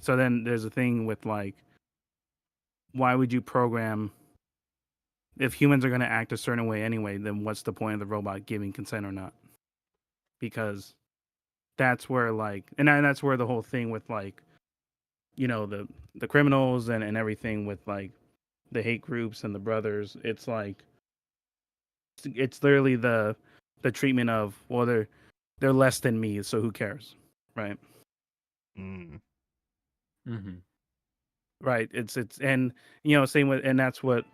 so then there's a thing with like, why would you program, if humans are going to act a certain way anyway, then what's the point of the robot giving consent or not? Because that's where like, and that's where the whole thing with like, you know, the criminals and everything with like the hate groups and the brothers, it's like, it's literally the treatment of, well, they're less than me, so who cares, right? Mm. Mm-hmm. Right. It's and you know, same with, and that's what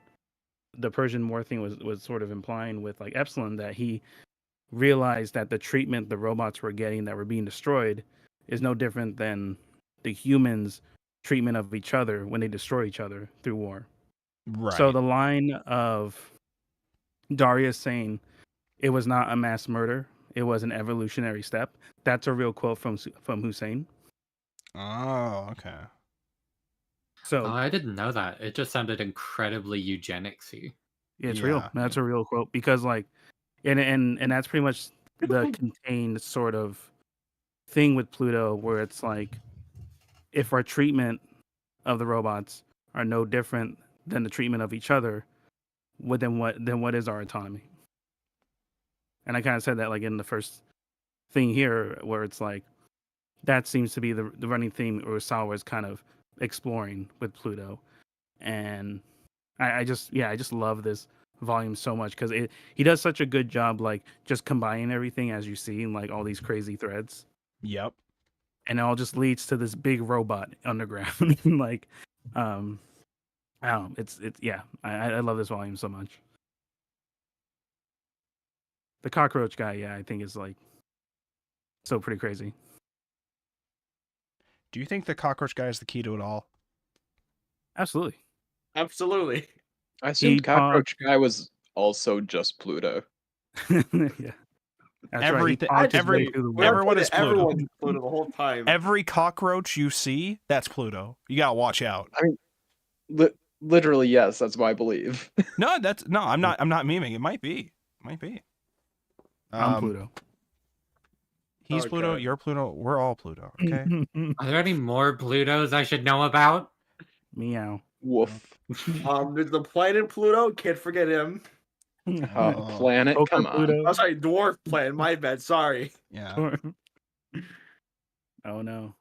the Persian War thing was sort of implying with like Epsilon, that he realized that the treatment the robots were getting that were being destroyed is no different than the humans' treatment of each other when they destroy each other through war. Right. So the line of Darius saying it was not a mass murder, it was an evolutionary step, that's a real quote from Hussein. Oh, okay. So Oh, I didn't know that. It just sounded incredibly eugenicsy. it's real. Yeah. That's a real quote, because like, and that's pretty much the contained sort of thing with Pluto, where it's like, if our treatment of the robots are no different than the treatment of each other, then what is our autonomy? And I kind of said that like in the first thing here, where it's like, that seems to be the running theme Urasawa is kind of exploring with Pluto. And I just love this volume so much because he does such a good job, like just combining everything as you see, and like all these crazy threads, Yep. and it all just leads to this big robot underground. Like, I don't know. It's yeah. I love this volume so much. The cockroach guy, yeah, I think is like so pretty crazy. Do you think the cockroach guy is the key to it all? Absolutely. Absolutely. I assumed He Cockroach Guy was also just Pluto. Yeah. That's right. He Everything- talked his way every- through the We are world. everyone Pluto, is Pluto. everyone's Pluto the whole time. Every cockroach you see, that's Pluto. You gotta watch out. Literally, yes, that's what I believe. No, I'm not memeing. It might be. I'm Pluto. He's Oh, Pluto, God. you're Pluto, we're all Pluto, okay? Are there any more Plutos I should know about? Meow. Woof. There's the planet Pluto. Can't forget him. Oh. Planet, Poker come on. Pluto. Oh, sorry, dwarf planet. My bad. Sorry. Yeah. Oh no.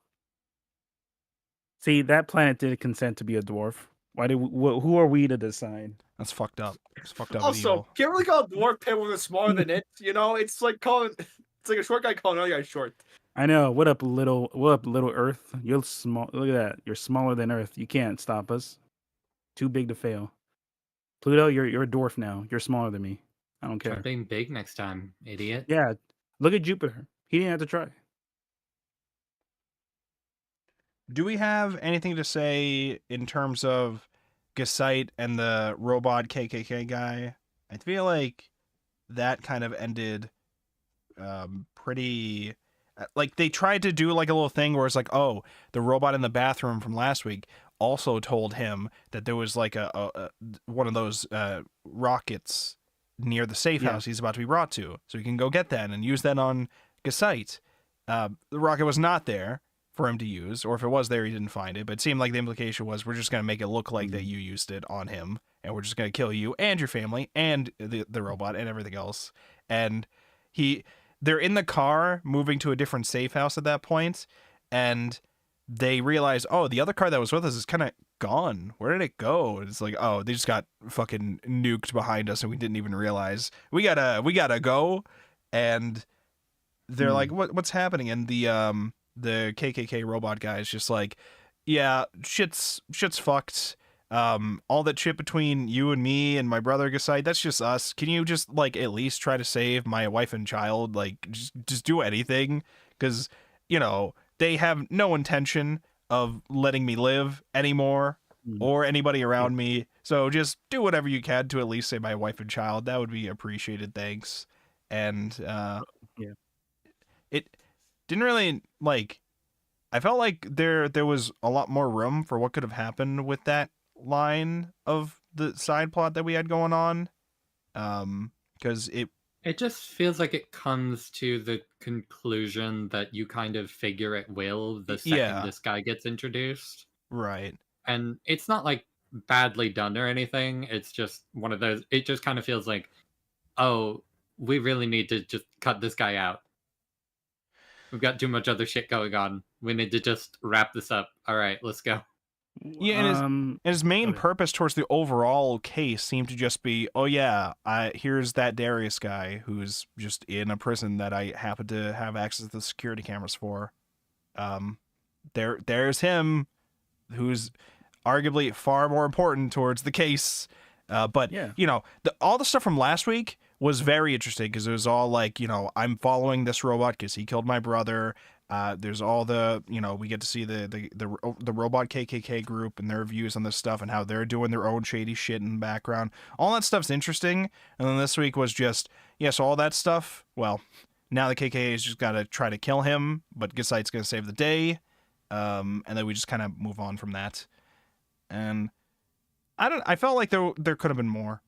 See, that planet did consent to be a dwarf. Why did who are we to decide? That's fucked up. It's fucked up and Also, evil. can't really call a dwarf planet when it's smaller than it. You know, it's like calling. It's like a short guy calling another guy short. I know. What up, little Earth? You're small. Look at that. You're smaller than Earth. You can't stop us. Too big to fail. Pluto, you're a dwarf now. You're smaller than me. I don't Try care. being big next time, idiot. Yeah. Look at Jupiter. He didn't have to try. Do we have anything to say in terms of Gasite and the robot KKK guy? I feel like that kind of ended pretty like they tried to do like a little thing where it's like, oh, the robot in the bathroom from last week also told him that there was like a one of those rockets near the safe house he's about to be brought to, so he can go get that and use that on Gasite. The rocket was not there for him to use, or if it was there, he didn't find it. But it seemed like the implication was we're just going to make it look like that you used it on him, and we're just going to kill you and your family and the robot and everything else. And they're in the car moving to a different safe house at that point, and they realize, oh, the other car that was with us is kind of gone. Where did it go? And it's like, oh, they just got fucking nuked behind us, and we didn't even realize. We gotta go. And they're like, what's happening? And the KKK robot guy is just like, yeah, shit's fucked. All that shit between you and me and my brother Gasite, that's just us. Can you just like at least try to save my wife and child? Like just do anything, because you know they have no intention of letting me live anymore or anybody around me. So just do whatever you can to at least save my wife and child. That would be appreciated. Thanks. And it didn't really like. I felt like there was a lot more room for what could have happened with that line of the side plot that we had going on, because it just feels like it comes to the conclusion that you kind of figure it will the second this guy gets introduced, right, and it's not like badly done or anything. It's just one of those, it just kind of feels like, oh, we really need to just cut this guy out. We've got too much other shit going on. We need to just wrap this up. All right, let's go. Yeah, and his main purpose towards the overall case seemed to just be, oh yeah, here's that Darius guy who's just in a prison that I happen to have access to the security cameras for. There's him, who's arguably far more important towards the case. But you know, all the stuff from last week was very interesting because it was all like, you know, I'm following this robot because he killed my brother. There's all the, you know, we get to see the robot KKK group and their views on this stuff and how they're doing their own shady shit in the background. All that stuff's interesting. And then this week was just, so all that stuff, well, now the KKK has just got to try to kill him, but Gasite's going to save the day. And then we just kind of move on from that. And I felt like there could have been more,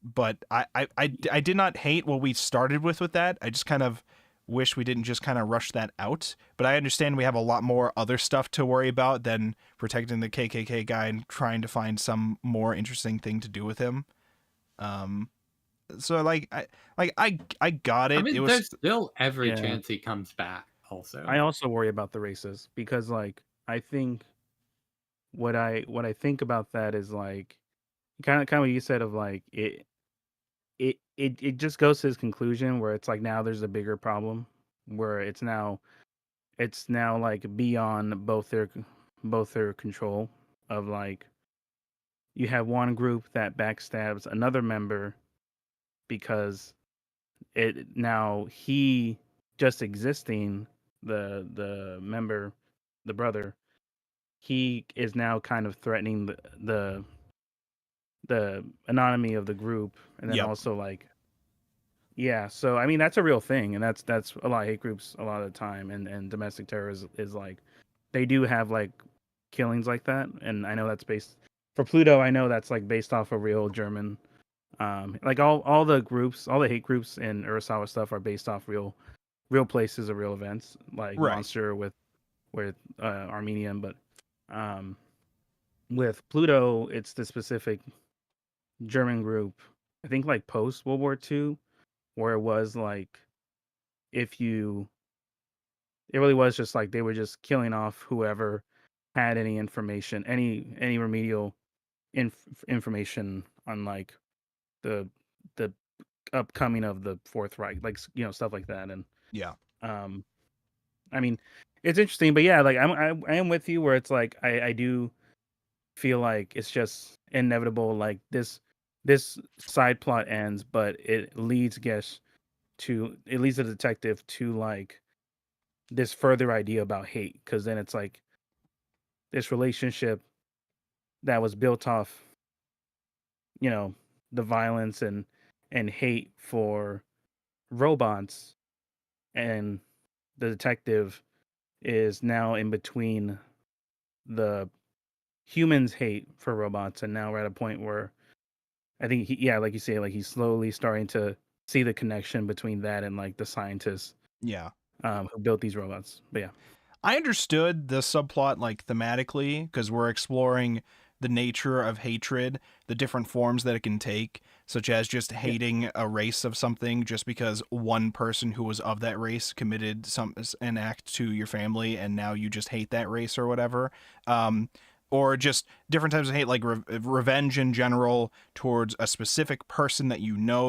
but I did not hate what we started with that. I just kind of wish we didn't just kind of rush that out. But I understand we have a lot more other stuff to worry about than protecting the KKK guy and trying to find some more interesting thing to do with him. So I got it. I mean, it was there's still every chance he comes back. Also, I also worry about the races because, like, I think what I think about that is like kind of what you said of like it. it just goes to his conclusion where it's like now there's a bigger problem where it's now like beyond both their control of like you have one group that backstabs another member because he just existing the member, the brother, he is now kind of threatening the anonymity of the group, and then Yep. also like yeah. So I mean that's a real thing, and that's a lot of hate groups a lot of the time, and domestic terror is like they do have like killings like that, and I know that's based for Pluto. I know that's like based off a real German. Like all the groups, all the hate groups in Urasawa stuff are based off real places or real events, like Right. Monster with Armenian, but with Pluto, it's the specific German group. I think like post World War II, where it was like it really was just like they were just killing off whoever had any information, any remedial information on like the upcoming of the Fourth Reich, like stuff like that, and Yeah. I mean, it's interesting, but yeah, like I am with you where it's like I do feel like it's just inevitable. Like this side plot ends, but it leads the detective to like this further idea about hate, because then it's like this relationship that was built off, the violence and hate for robots, and the detective is now in between the humans' hate for robots, and now we're at a point where I think like you say, like he's slowly starting to see the connection between that and like the scientists Yeah. who built these robots. But yeah, I understood the subplot like thematically because we're exploring the nature of hatred, the different forms that it can take, such as just hating a race of something just because one person who was of that race committed an act to your family and now you just hate that race or whatever. Or just different types of hate, like revenge in general towards a specific person that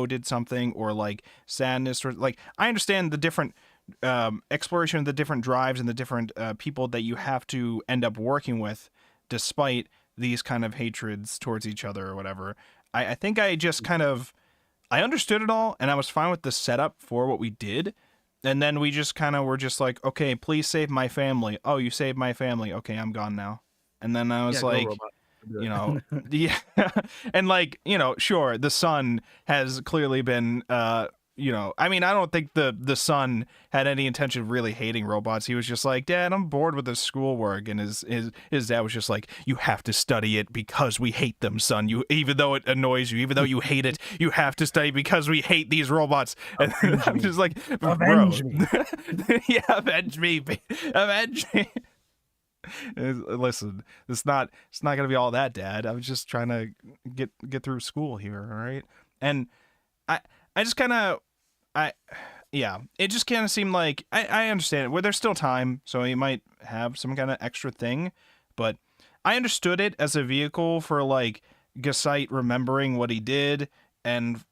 did something, or like sadness, or like I understand the different exploration of the different drives and the different people that you have to end up working with despite these kind of hatreds towards each other or whatever. I think I just kind of I understood it all and I was fine with the setup for what we did. And then we just kind of were just like, okay, please save my family. Oh, you saved my family. Okay, I'm gone now. And then I was like, yeah. And like, sure, the son has clearly been, I mean, I don't think the son had any intention of really hating robots. He was just like, Dad, I'm bored with this schoolwork. And his dad was just like, you have to study it because we hate them, son. Even though it annoys you, even though you hate it, you have to study because we hate these robots. And I'm just like, avenge me. Yeah, avenge me. Avenge me. Listen, it's not gonna be all that, Dad. I was just trying to get through school here, all right? And I just kind of it just kind of seemed like I understand it. Well, there's still time, so he might have some kind of extra thing, but I understood it as a vehicle for like Gasite remembering what he did, and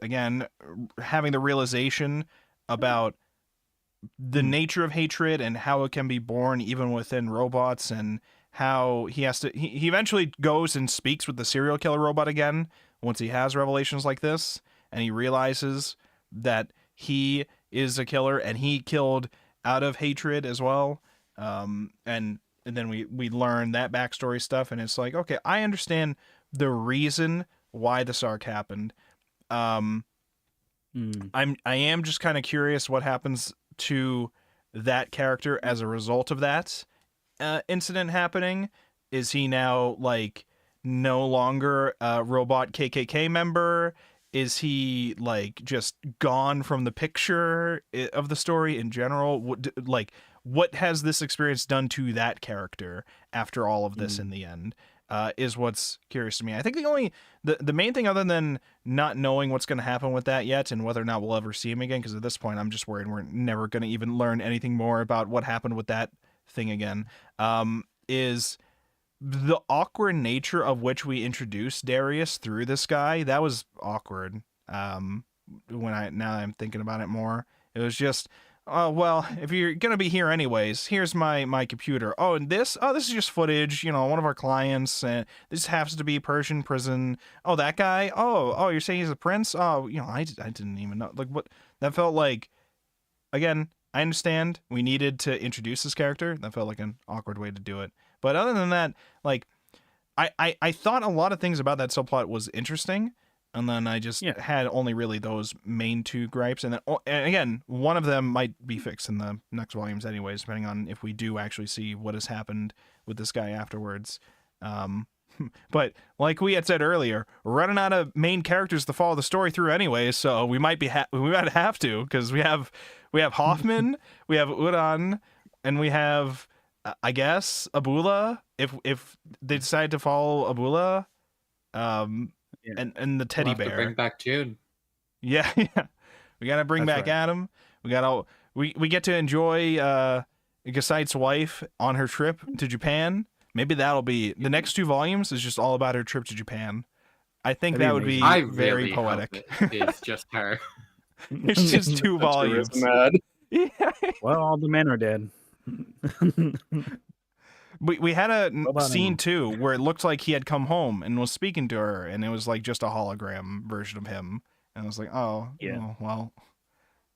again having the realization about the nature of hatred and how it can be born even within robots, and how he eventually goes and speaks with the serial killer robot again once he has revelations like this, and he realizes that he is a killer and he killed out of hatred as well. And then we learn that backstory stuff, and it's like, okay, I understand the reason why this arc happened. I am just kind of curious what happens to that character as a result of that incident happening. Is he now like no longer a robot KKK member? Is he like just gone from the picture of the story in general? What has this experience done to that character after all of this in the end? Is what's curious to me. I think the main thing, other than not knowing what's going to happen with that yet and whether or not we'll ever see him again, because at this point I'm just worried we're never going to even learn anything more about what happened with that thing again, is the awkward nature of which we introduced Darius through this guy. That was awkward. Now I'm thinking about it more, it was just, oh well, if you're gonna be here anyways, here's my computer. Oh, and this is just footage, one of our clients, and this happens to be Persian prison. Oh, that guy. Oh, you're saying he's a prince? Oh, I didn't even know. Like, what? That felt like, again, I understand we needed to introduce this character. That felt like an awkward way to do it. But other than that, like, I thought a lot of things about that subplot was interesting, and then I just had only really those main two gripes. And then, and again, one of them might be fixed in the next volumes anyways, depending on if we do actually see what has happened with this guy afterwards. But like we had said earlier, we're running out of main characters to follow the story through anyway, so we might have to, because we have Hoffman, we have Uran, and we have, I guess, Abula, if they decide to follow Abula, and the teddy bear. Bring back June. Yeah. We gotta bring back Adam. We get to enjoy Gasait's wife on her trip to Japan. Maybe that'll be the next 2 volumes is just all about her trip to Japan. I think that would be very poetic. It's just her. It's just 2 volumes. Yeah. Well, all the men are dead. We had a scene too where it looked like he had come home and was speaking to her, and it was like just a hologram version of him. And I was like, oh well,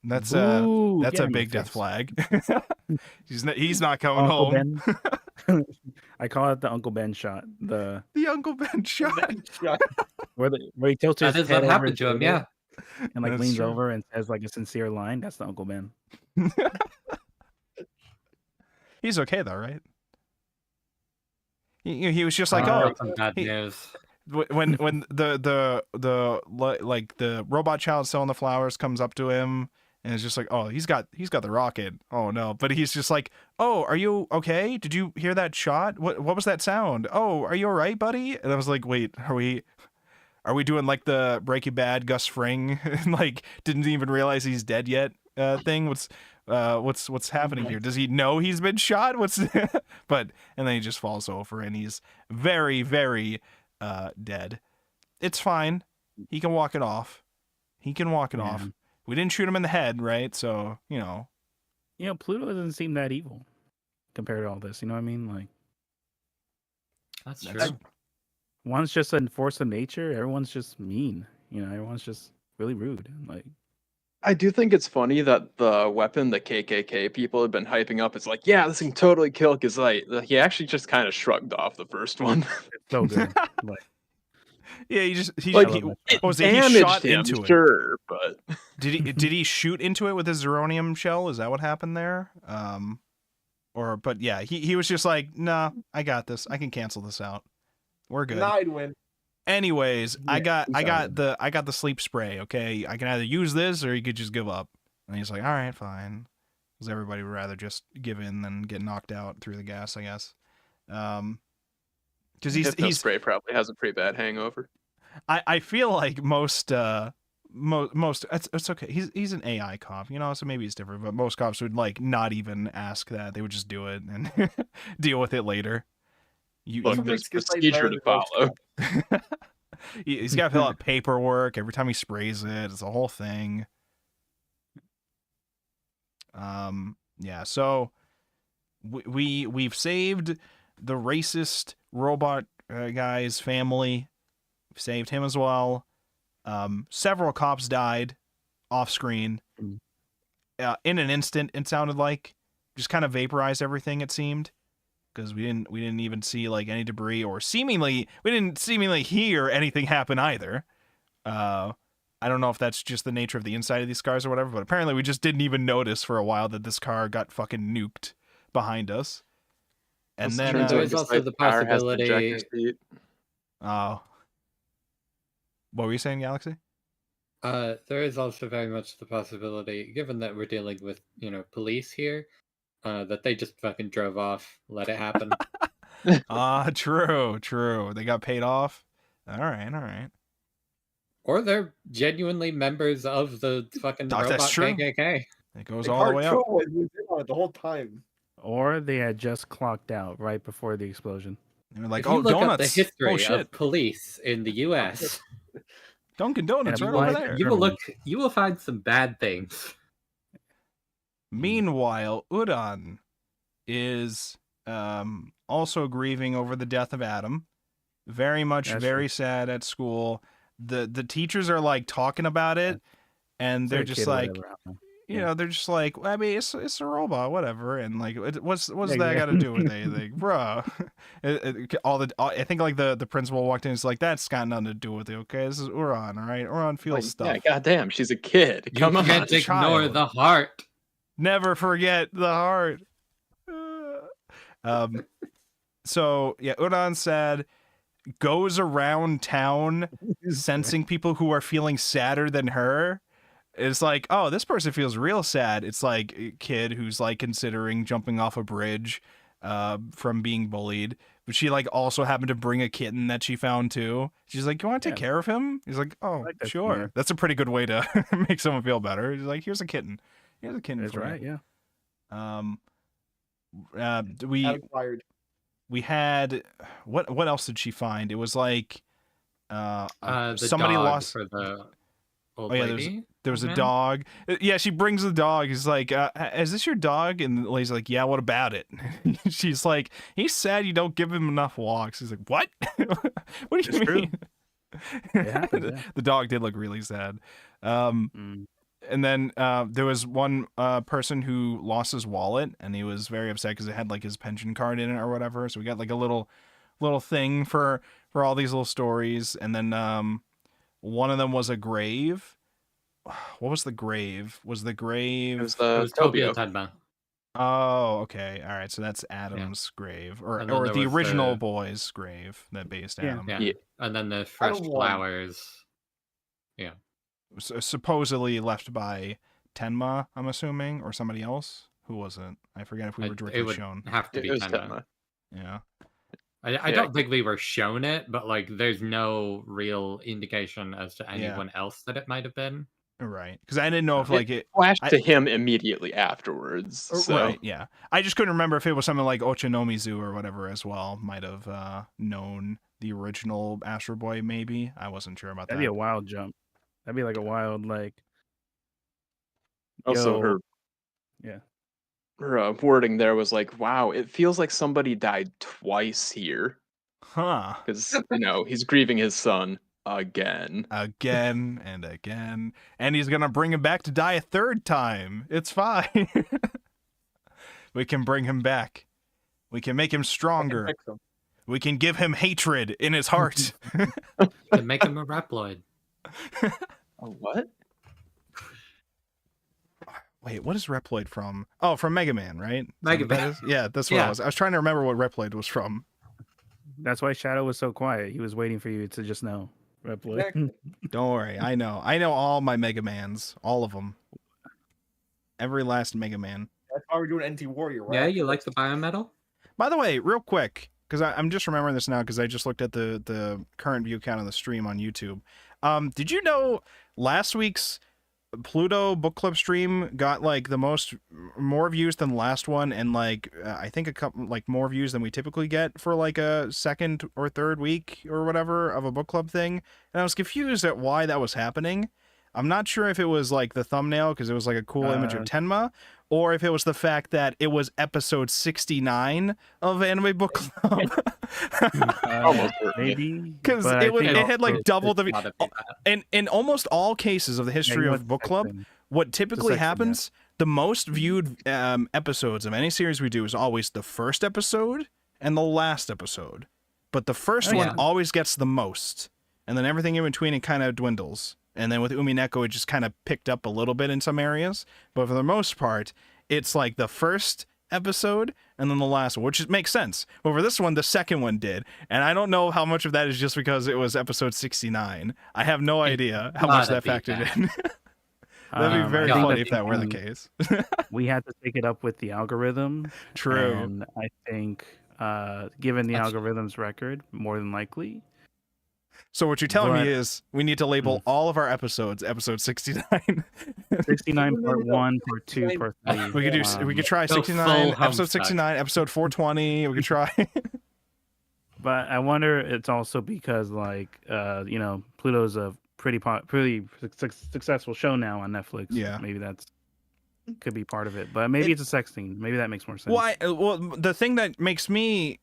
that's a big death flag. he's not coming Uncle home. Ben. I call it the Uncle Ben shot. The Uncle Ben shot. where he tilts his That is head what happened to him, yeah. And like That's leans true. over and says like a sincere line. That's the Uncle Ben. He's okay though, right? He was just like, some bad news. when the like the robot child selling the flowers comes up to him and is just like, oh, he's got the rocket. Oh no, but he's just like, oh, are you okay? Did you hear that shot? What was that sound? Oh, are you all right, buddy? And I was like, wait, are we doing like the Breaking Bad Gus Fring like didn't even realize he's dead yet thing? What's happening here? Does he know he's been shot? But and then he just falls over and he's very, very dead. It's fine. He can walk it off. Off. We didn't shoot him in the head, right? So, Pluto doesn't seem that evil compared to all this. You know what I mean? Like, that's true. One's just a force of nature. Everyone's just mean. Everyone's just really rude. Like, I do think it's funny that the weapon the KKK people have been hyping up is like, yeah, this can totally kill Gazite. He actually just kind of shrugged off the first one. It's so good. Like, yeah, he damaged shot him, into it. Sure, but did he shoot into it with his zirconium shell? Is that what happened there? But yeah, he was just like, nah, I got this. I can cancel this out. We're good. I'd win. Anyways, I got the sleep spray. Okay, I can either use this or you could just give up. And he's like, all right, fine, because everybody would rather just give in than get knocked out through the gas, I guess. Because he's spray probably has a pretty bad hangover. I feel like most it's okay. He's an AI cop, so maybe it's different. But most cops would like not even ask that. They would just do it and deal with it later. Look, there's procedure to follow. He's got to fill out paperwork every time he sprays it. It's a whole thing. Yeah. So we've saved the racist robot guy's family. We've saved him as well. Several cops died off screen. In an instant, it sounded like. Just kind of vaporized everything, it seemed. Because we didn't even see like any debris, or we didn't seemingly hear anything happen either. I don't know if that's just the nature of the inside of these cars or whatever, but apparently we just didn't even notice for a while that this car got fucking nuked behind us. And then there's also the possibility. Oh, what were you saying, Galaxy? There is also very much the possibility, given that we're dealing with police here, that they just fucking drove off, let it happen. True. They got paid off. All right. Or they're genuinely members of the fucking robot KKK. It goes all the way up. The whole time. Or they had just clocked out right before the explosion. They were like, if you look donuts. Up the history shit. of police in the U.S. Dunkin' Donuts And right a over black- there. You will find some bad things. Meanwhile, Uran is also grieving over the death of Adam. Very much, That's very sad at school. The teachers are like talking about it, and they're just like, you know, they're just like, I mean, it's a robot, whatever, and like, what's that got to do with anything, bro? I think like the principal walked in, and is like, that's got nothing to do with it. Okay, this is Uran, all right? Uran feels Like, stuff. yeah, goddamn, she's a kid. You Come on. can't ignore child. the heart. Never forget the heart. So yeah, Uran said, goes around town sensing people who are feeling sadder than her. It's like, oh, this person feels real sad. It's like a kid who's like considering jumping off a bridge from being bullied. But she like also happened to bring a kitten that she found too. She's like, you want to take care of him? He's like, oh, like that, sure. yeah. That's a pretty good way to make someone feel better. He's like, here's a kitten. Here's a kitten. That's for right. you. Yeah. Acquired. We had what else did she find? It was like The somebody dog lost. for the old Oh, yeah, lady. There was a man? dog. Yeah, she brings the dog. He's like, is this your dog? And the lady's like, yeah, what about it? She's like, he's sad you don't give him enough walks. He's like, what? What do you It's true. mean? It happens, yeah. The dog did look really sad. Mm. And then there was one person who lost his wallet, and he was very upset because it had like his pension card in it or whatever. So we got like a little thing for all these little stories. And then one of them was a grave. What was the grave? Was the grave? It was It the was Tobio Tobio. Tadma. Oh, okay. All right. So that's Adam's grave, or And then there the was original the- boy's grave that based Yeah. Adam. Yeah. Yeah. And then the fresh one. flowers. Supposedly left by Tenma, I'm assuming, or somebody else. Who was it? I forget if we were It directly would shown. have to It be was Tadma. Tenma. Yeah. I Yeah. don't think we were shown it, but like there's no real indication as to anyone else that it might have been. Right. Because I didn't know if It like it. Flashed I- to him immediately afterwards. So. Right. Yeah. I just couldn't remember if it was something like Ochanomizu or whatever as well. Might have known the original Astro Boy. Maybe I wasn't sure about That'd be a that. wild jump. That'd be like a wild like. Also, Yo. her Yeah. wording there was like, "Wow, it feels like somebody died twice here." Huh. Because he's grieving his son again. Again and again, and he's gonna bring him back to die a third time. It's fine. We can bring him back. We can make him stronger. Fix them. We can give him hatred in his heart. To make him a Reploid. Oh, what? Wait, what is Reploid from? Oh, from Mega Man, right? Is that Mega what that Man. is? Yeah, that's what I Yeah. was. I was trying to remember what Reploid was from. That's why Shadow was so quiet. He was waiting for you to just know. Reploid. Exactly. Don't worry, I know all my Mega Mans, all of them, every last Mega Man. That's why we're doing NT Warrior, right? Yeah, you like the biometal? By the way, real quick, because I'm just remembering this now because I just looked at the current view count on the stream on YouTube. Did you know last week's Pluto book club stream got like the more views than the last one, and like I think a couple like more views than we typically get for like a second or third week or whatever of a book club thing. And I was confused at why that was happening. I'm not sure if it was like the thumbnail because it was like a cool image of Tenma, or if it was the fact that it was episode 69 of Anime Book Club. Almost certainly. Maybe Because but I it think had like also- double the Gotta be that. in almost all cases of the Yeah, history you of went book club, section. what typically section, yeah. happens, the most viewed episodes of any series we do is always the first episode and the last episode. But the first Oh, one yeah. always gets the most. And then everything in between, it kind of dwindles. And then with Umineko, it just kind of picked up a little bit in some areas. But for the most part, it's like the first episode and then the last one, which makes sense. But for this one, the second one did. And I don't know how much of that is just because it was episode 69. I have no idea how much that gotta be factored that. in. That'd be very I think funny that if that were the we- case. We had to take it up with the algorithm. True. And I think, given the That's- algorithm's record, more than likely. So what you're telling But- me is we need to label all of our episodes episode 69. 69 part 1, part 2, part 3. We could do. We could try Go 69, full episode Homestuck. 69, episode 420. We could try. But I wonder it's also because, like, Pluto's a pretty successful show now on Netflix. Yeah. Maybe that's could be part of it, but maybe it's a sex scene. Maybe that makes more sense. Well, the thing that makes me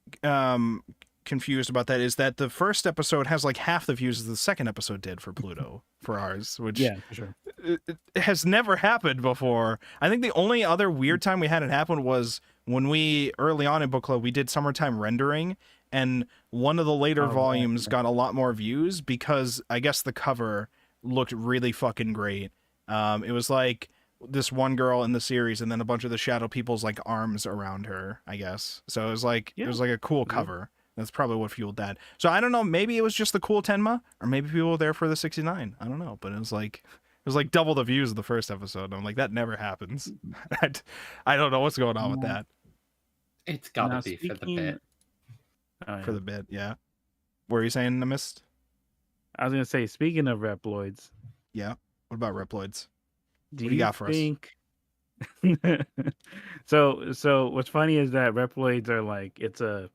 confused about that is that the first episode has like half the views as the second episode did for Pluto for ours, which Yeah, for sure. it has never happened before. I think the only other weird time we had it happen was when we early on in book club we did summertime rendering, and one of the later volumes got a lot more views because I guess the cover looked really fucking great. It was like this one girl in the series and then a bunch of the shadow people's like arms around her, I guess. So it was like a cool cover. That's probably what fueled that. So I don't know, maybe it was just the cool Tenma, or maybe people were there for the 69. I don't know, but it was like double the views of the first episode. I'm like, that never happens. I don't know what's going on with that. It's gotta be for the bit. For the bit, yeah. What were you saying, Mist? I was gonna say, speaking of Reploids. Yeah. What about Reploids? Do you got for us? So what's funny is that Reploids are like, it's a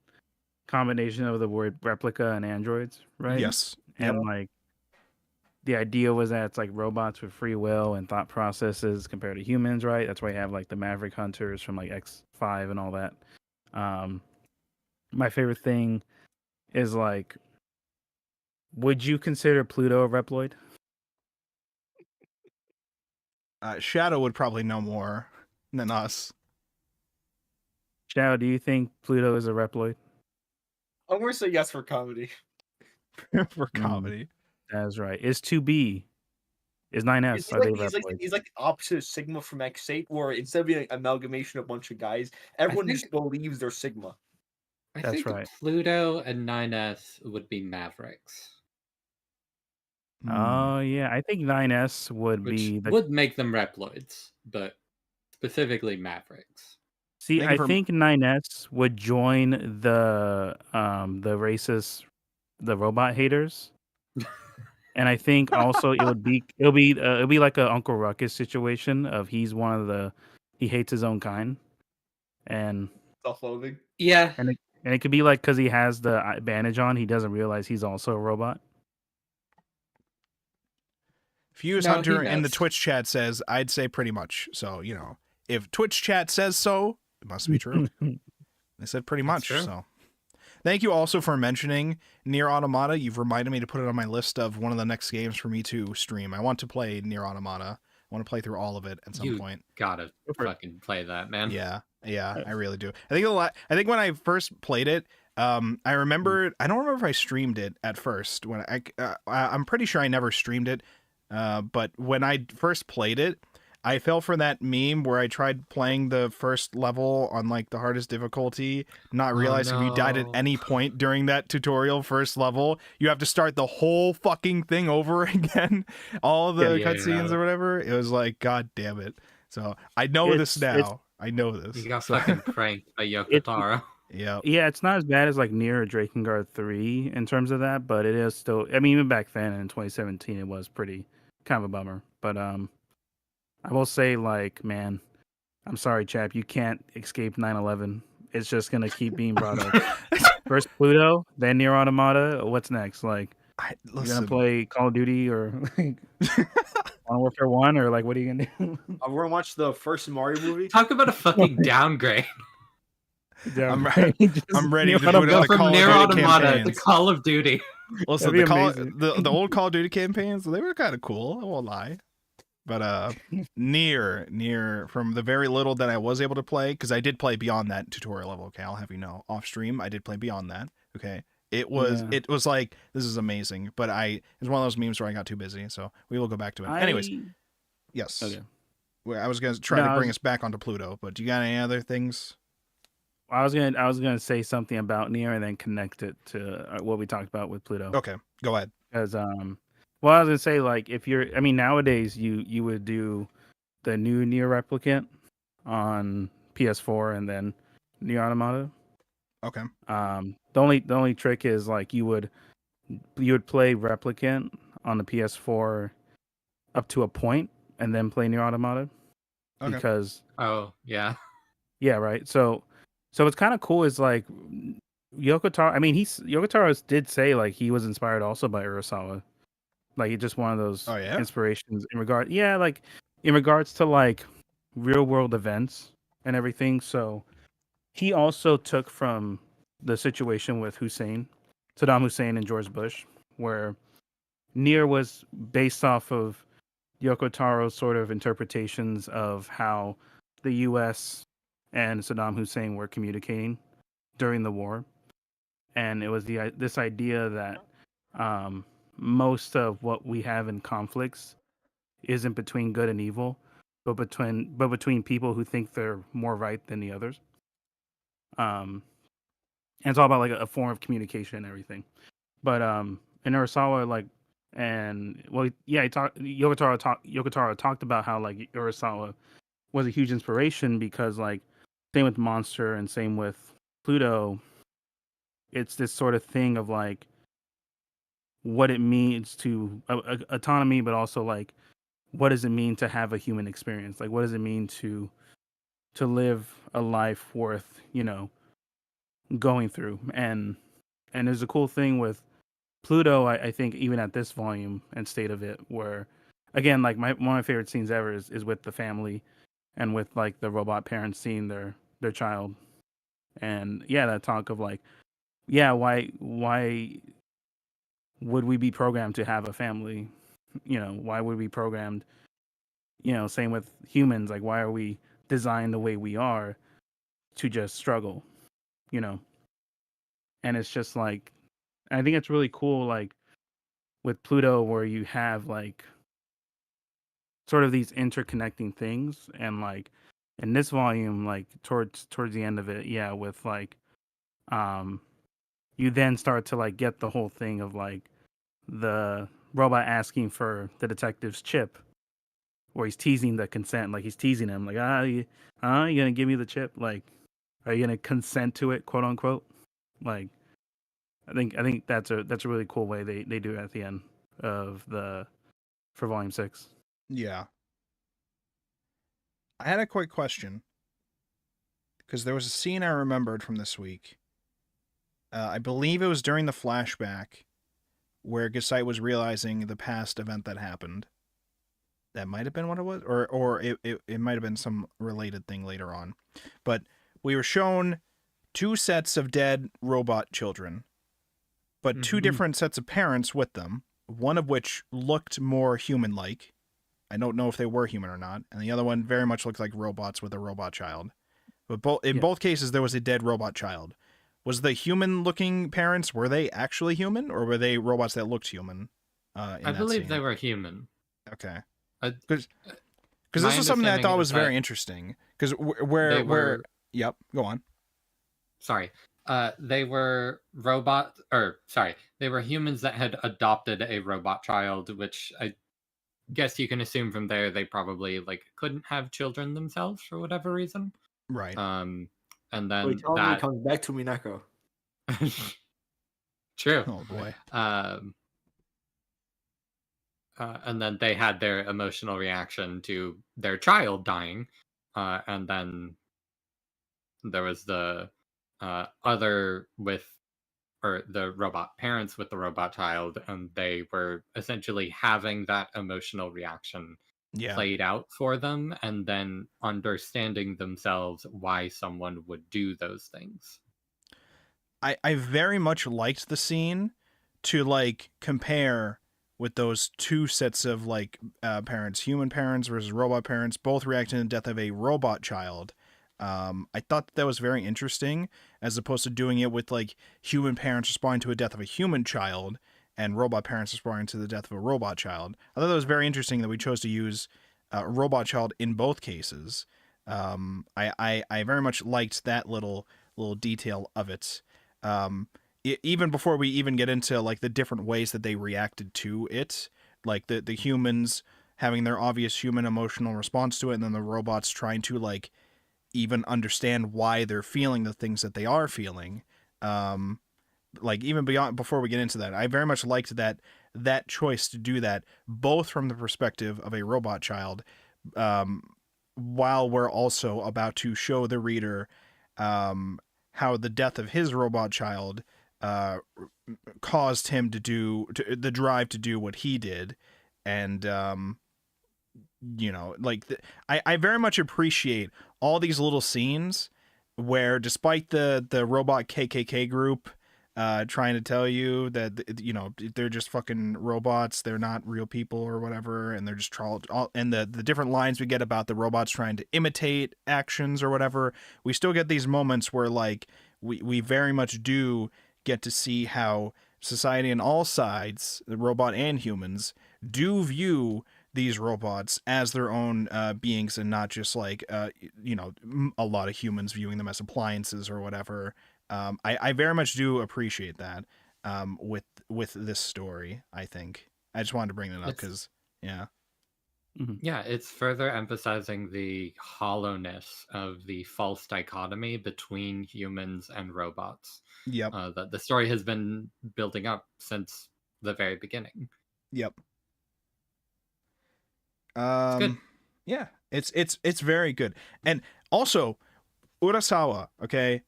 combination of the word replica and androids, right? Yes. And like the idea was that it's like robots with free will and thought processes compared to humans, right? That's why you have like the Maverick Hunters from like X5 and all that. My favorite thing is like, would you consider Pluto a Reploid? Shadow would probably know more than us. Shadow, do you think Pluto is a Reploid? I'm going to say yes for comedy. For comedy. That's right. Is 2B. Is 9S. He's like the opposite of Sigma from X8, where instead of being an amalgamation of a bunch of guys, everyone just believes they're Sigma. I That's think right. Pluto and 9S would be Mavericks. Oh yeah, I think 9S would would make them Reploids, but specifically Mavericks. See, I think 9S would join the racist, the robot haters, and I think also it'll be like a Uncle Ruckus situation of he hates his own kind, and self-loathing. Yeah, and it could be like because he has the bandage on, he doesn't realize he's also a robot. Fuse Hunter in the Twitch chat says, I'd say pretty much. So, if Twitch chat says so, it must be true. They said pretty much. So, thank you also for mentioning Nier Automata. You've reminded me to put it on my list of one of the next games for me to stream. I want to play Nier Automata. I want to play through all of it at some point. Gotta fucking play that, man. Yeah, I really do. I think when I first played it, I remember. I don't remember if I streamed it at first. When I'm pretty sure I never streamed it. But when I first played it, I fell for that meme where I tried playing the first level on like the hardest difficulty, not realizing if you died at any point during that tutorial first level, you have to start the whole fucking thing over again. All of the cutscenes or whatever. It was like, God damn it. So I know this now. I know this. You got fucking pranked by Yoko Taro. Yeah. Yeah, it's not as bad as like Nier or Drakengard 3 in terms of that, but it is still, I mean, even back then in 2017, it was pretty kind of a bummer. But I will say, like, man, I'm sorry, chap, you can't escape 9/11. It's just gonna keep being brought up. First Pluto, then Nier Automata. What's next? Like, you're gonna play Call of Duty or like Modern Warfare 1, or like, what are you gonna do? We're gonna watch the first Mario movie. Talk about a fucking downgrade. I'm ready to do go from Nier Automata to Call of Duty. Listen, the old Call of Duty campaigns, they were kind of cool. I won't lie. But Nier, from the very little that I was able to play, because I did play beyond that tutorial level. Okay, I'll have you know, off stream, I did play beyond that. Okay, it was like, this is amazing. But it was one of those memes where I got too busy, so we will go back to it. Anyways, yes. Okay. I was gonna try to bring us back onto Pluto, but do you got any other things? I was gonna say something about Nier and then connect it to what we talked about with Pluto. Okay, go ahead. Because I was gonna say, like, nowadays you would do the new Nier Replicant on PS4 and then Nier Automata. Okay. The only trick is like you would play Replicant on the PS4 up to a point and then play Nier Automata. Okay. Because yeah, right. So what's kind of cool is like Yoko Taro. I mean, Yoko Taro did say like he was inspired also by Urasawa, Like it's just one of those Oh, yeah? inspirations like in regards to like real world events and everything. So he also took from the situation with Saddam Hussein and George Bush, where Nier was based off of Yoko Taro's sort of interpretations of how the U.S. and Saddam Hussein were communicating during the war, and it was this idea that most of what we have in conflicts isn't between good and evil, but between people who think they're more right than the others. And it's all about like a form of communication and everything. But in Urasawa, like, and well, yeah, Yoko Taro talked about how like Urasawa was a huge inspiration because like same with Monster and same with Pluto, it's this sort of thing of like what it means to autonomy, but also like what does it mean to have a human experience? Like what does it mean to live a life worth going through? And there's a cool thing with Pluto, I think even at this volume and state of it, where again, like one of my favorite scenes ever is with the family and with like the robot parents seeing their child. And yeah, that talk of like, yeah, why would we be programmed to have a family? Why would we programmed, same with humans, like why are we designed the way we are to just struggle, And it's just like, I think it's really cool, like with Pluto, where you have like sort of these interconnecting things, and like in this volume, like towards the end of it, yeah, with like you then start to like get the whole thing of like the robot asking for the detective's chip, where he's teasing the consent, like he's teasing him, like you gonna give me the chip, like are you gonna consent to it, quote unquote? Like I think that's a really cool way they do it at the end of for volume 6. Yeah. I had a quick question, because there was a scene I remembered from this week. I believe it was during the flashback where Gesite was realizing the past event that happened. That might have been what it was, or it might have been some related thing later on. But we were shown 2 sets of dead robot children, but 2 different sets of parents with them, one of which looked more human-like. I don't know if they were human or not, and the other one very much looked like robots with a robot child. But in both cases, there was a dead robot child. Was the human-looking parents, were they actually human, or were they robots that looked human? I believe they were human. Okay. Because this was something that I thought was very interesting. Because where yep, go on. Sorry. They were they were humans that had adopted a robot child, which I guess you can assume from there they probably like couldn't have children themselves for whatever reason. Right. And then Wait, that comes back to Minako. True. Oh boy. And then they had their emotional reaction to their child dying, and then there was the other with, or the robot parents with the robot child, and they were essentially having that emotional reaction played out for them, and then understanding themselves why someone would do those things. I very much liked the scene to like compare with those 2 sets of like parents, human parents versus robot parents, both reacting to the death of a robot child. I thought that was very interesting, as opposed to doing it with like human parents responding to a death of a human child and robot parents responding to the death of a robot child. I thought that was very interesting that we chose to use a robot child in both cases. I very much liked that little detail of it. Even before we even get into like the different ways that they reacted to it, like the humans having their obvious human emotional response to it, and then the robots trying to like even understand why they're feeling the things that they are feeling. Like even before we get into that, I very much liked that choice to do that, both from the perspective of a robot child, while we're also about to show the reader how the death of his robot child caused him to do the drive to do what he did. And you know, like I very much appreciate all these little scenes where, despite the robot KKK group trying to tell you that, you know, they're just fucking robots, they're not real people or whatever, and they're just and the different lines we get about the robots trying to imitate actions or whatever, we still get these moments where, like, we very much do get to see how society on all sides, the robot and humans, do view these robots as their own beings, and not just like you know, a lot of humans viewing them as appliances or whatever. I very much do appreciate that with this story. I think I just wanted to bring that up because yeah. Yeah, it's further emphasizing the hollowness of the false dichotomy between humans and robots. Yep. That the story has been building up since the very beginning. Yep. It's good. Yeah, it's very good. And also, Urasawa, okay?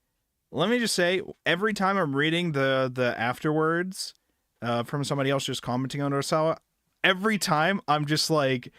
Let me just say, every time I'm reading the afterwards from somebody else just commenting on Urasawa, every time I'm just like,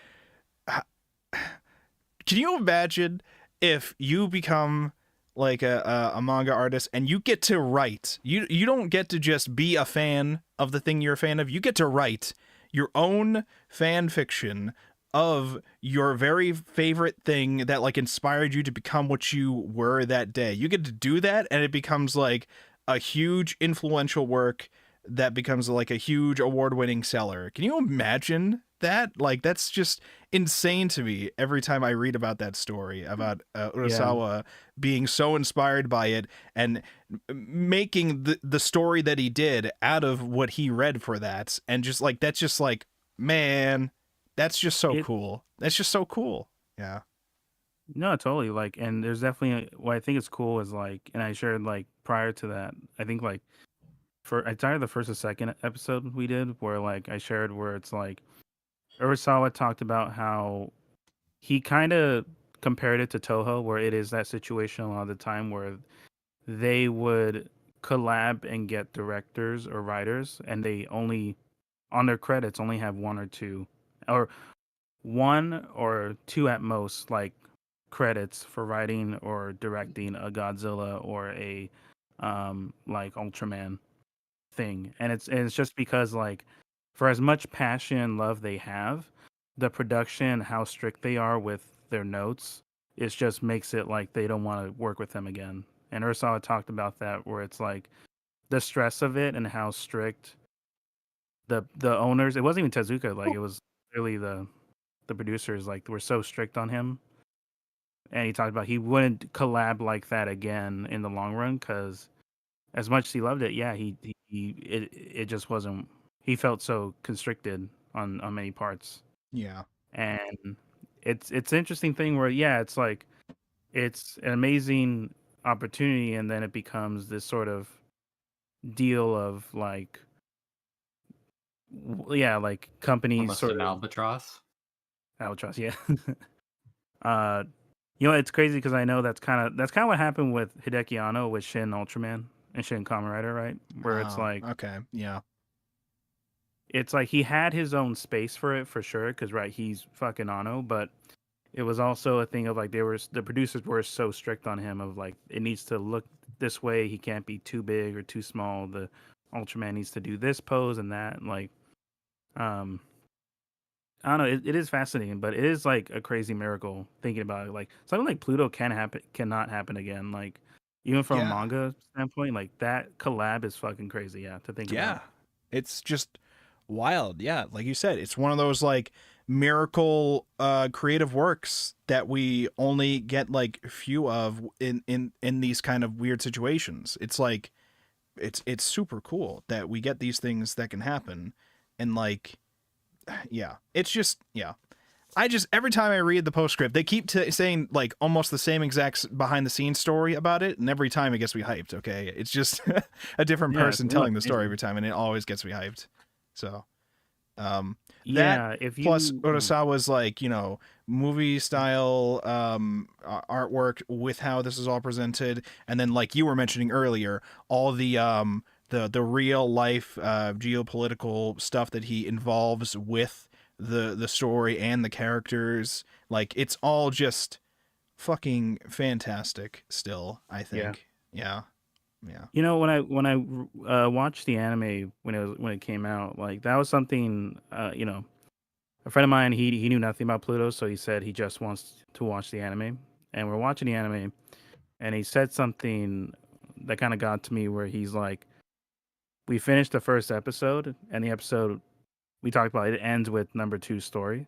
can you imagine if you become like a manga artist and you get to write? You don't get to just be a fan of the thing you're a fan of. You get to write your own fan fiction of your very favorite thing that, like, inspired you to become what you were that day. You get to do that, and it becomes like a huge influential work that becomes like a huge award-winning seller. Can you imagine that? Like, that's just insane to me every time I read about that story, about Urasawa being so inspired by it and making the story that he did out of what he read for that. And just like, that's just like, man, that's just so cool. That's just so cool. Yeah. No, totally. Like, and there's definitely what I think is cool is like, and I shared like prior to that, I think like I started the first or second episode we did where like I shared where it's like Urasawa talked about how he kind of compared it to Toho, where it is that situation a lot of the time where they would collab and get directors or writers, and they only on their credits only have one or two at most, like, credits for writing or directing a Godzilla or a like Ultraman thing. And it's just because, like, for as much passion and love they have, the production, how strict they are with their notes, it just makes it like they don't want to work with them again. And Urasawa talked about that, where it's like the stress of it and how strict the owners, it wasn't even Tezuka, like it was really the producers, like, were so strict on him. And he talked about he wouldn't collab like that again in the long run, because as much as he loved it, yeah, it just wasn't, he felt so constricted on many parts. Yeah. And it's an interesting thing where, yeah, it's like it's an amazing opportunity, and then it becomes this sort of deal of like, yeah, like companies Almost sort an of albatross. Albatross, yeah. You know, it's crazy because I know that's kind of what happened with Hideki Anno with Shin Ultraman and Shin Kamen Rider, right? Where it's like, okay, yeah, it's like he had his own space for it for sure, because right, he's fucking Anno, but it was also a thing of like the producers were so strict on him of like, it needs to look this way, he can't be too big or too small, the Ultraman needs to do this pose and that, like, I don't know. It is fascinating, but it is like a crazy miracle thinking about it. Like, something like Pluto cannot happen again. Like, even from a manga standpoint, like that collab is fucking crazy. Yeah, to think about. Yeah, it's just wild. Yeah, like you said, it's one of those like miracle creative works that we only get like few of in these kind of weird situations. It's like it's super cool that we get these things that can happen, and like. Yeah, it's just, yeah. Every time I read the postscript, they keep saying like almost the same exact behind the scenes story about it, and every time it gets me hyped. Okay, it's just a different person telling the story every time, and it always gets me hyped. So, if you plus Urasawa's like, you know, movie style artwork with how this is all presented, and then like you were mentioning earlier, all the the real life geopolitical stuff that he involves with the story and the characters. Like, it's all just fucking fantastic still, I think. Yeah. You know, when I watched the anime when it came out, like that was something. You know, a friend of mine, he knew nothing about Pluto, so he said he just wants to watch the anime, and we're watching the anime, and he said something that kind of got to me, where he's like, we finished the first episode, and the episode we talked about, it ends with number 2 story,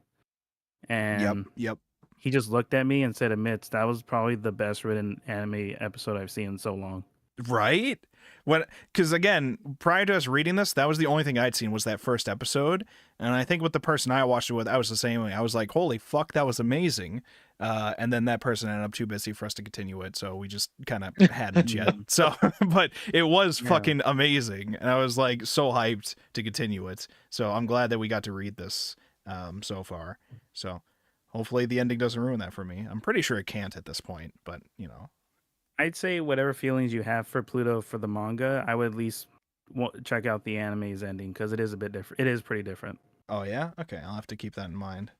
and Yep. he just looked at me and said, "Admits that was probably the best written anime episode I've seen in so long." Right? Because again, prior to us reading this, that was the only thing I'd seen was that first episode, and I think with the person I watched it with, I was the same way. I was like, "Holy fuck, that was amazing!" And then that person ended up too busy for us to continue it, so we just kind of hadn't yet. So, but it was fucking amazing, and I was like so hyped to continue it. So I'm glad that we got to read this so far. So hopefully the ending doesn't ruin that for me. I'm pretty sure it can't at this point, but you know. I'd say whatever feelings you have for Pluto for the manga, I would at least check out the anime's ending, because it is a bit different. It is pretty different. Oh yeah, okay. I'll have to keep that in mind.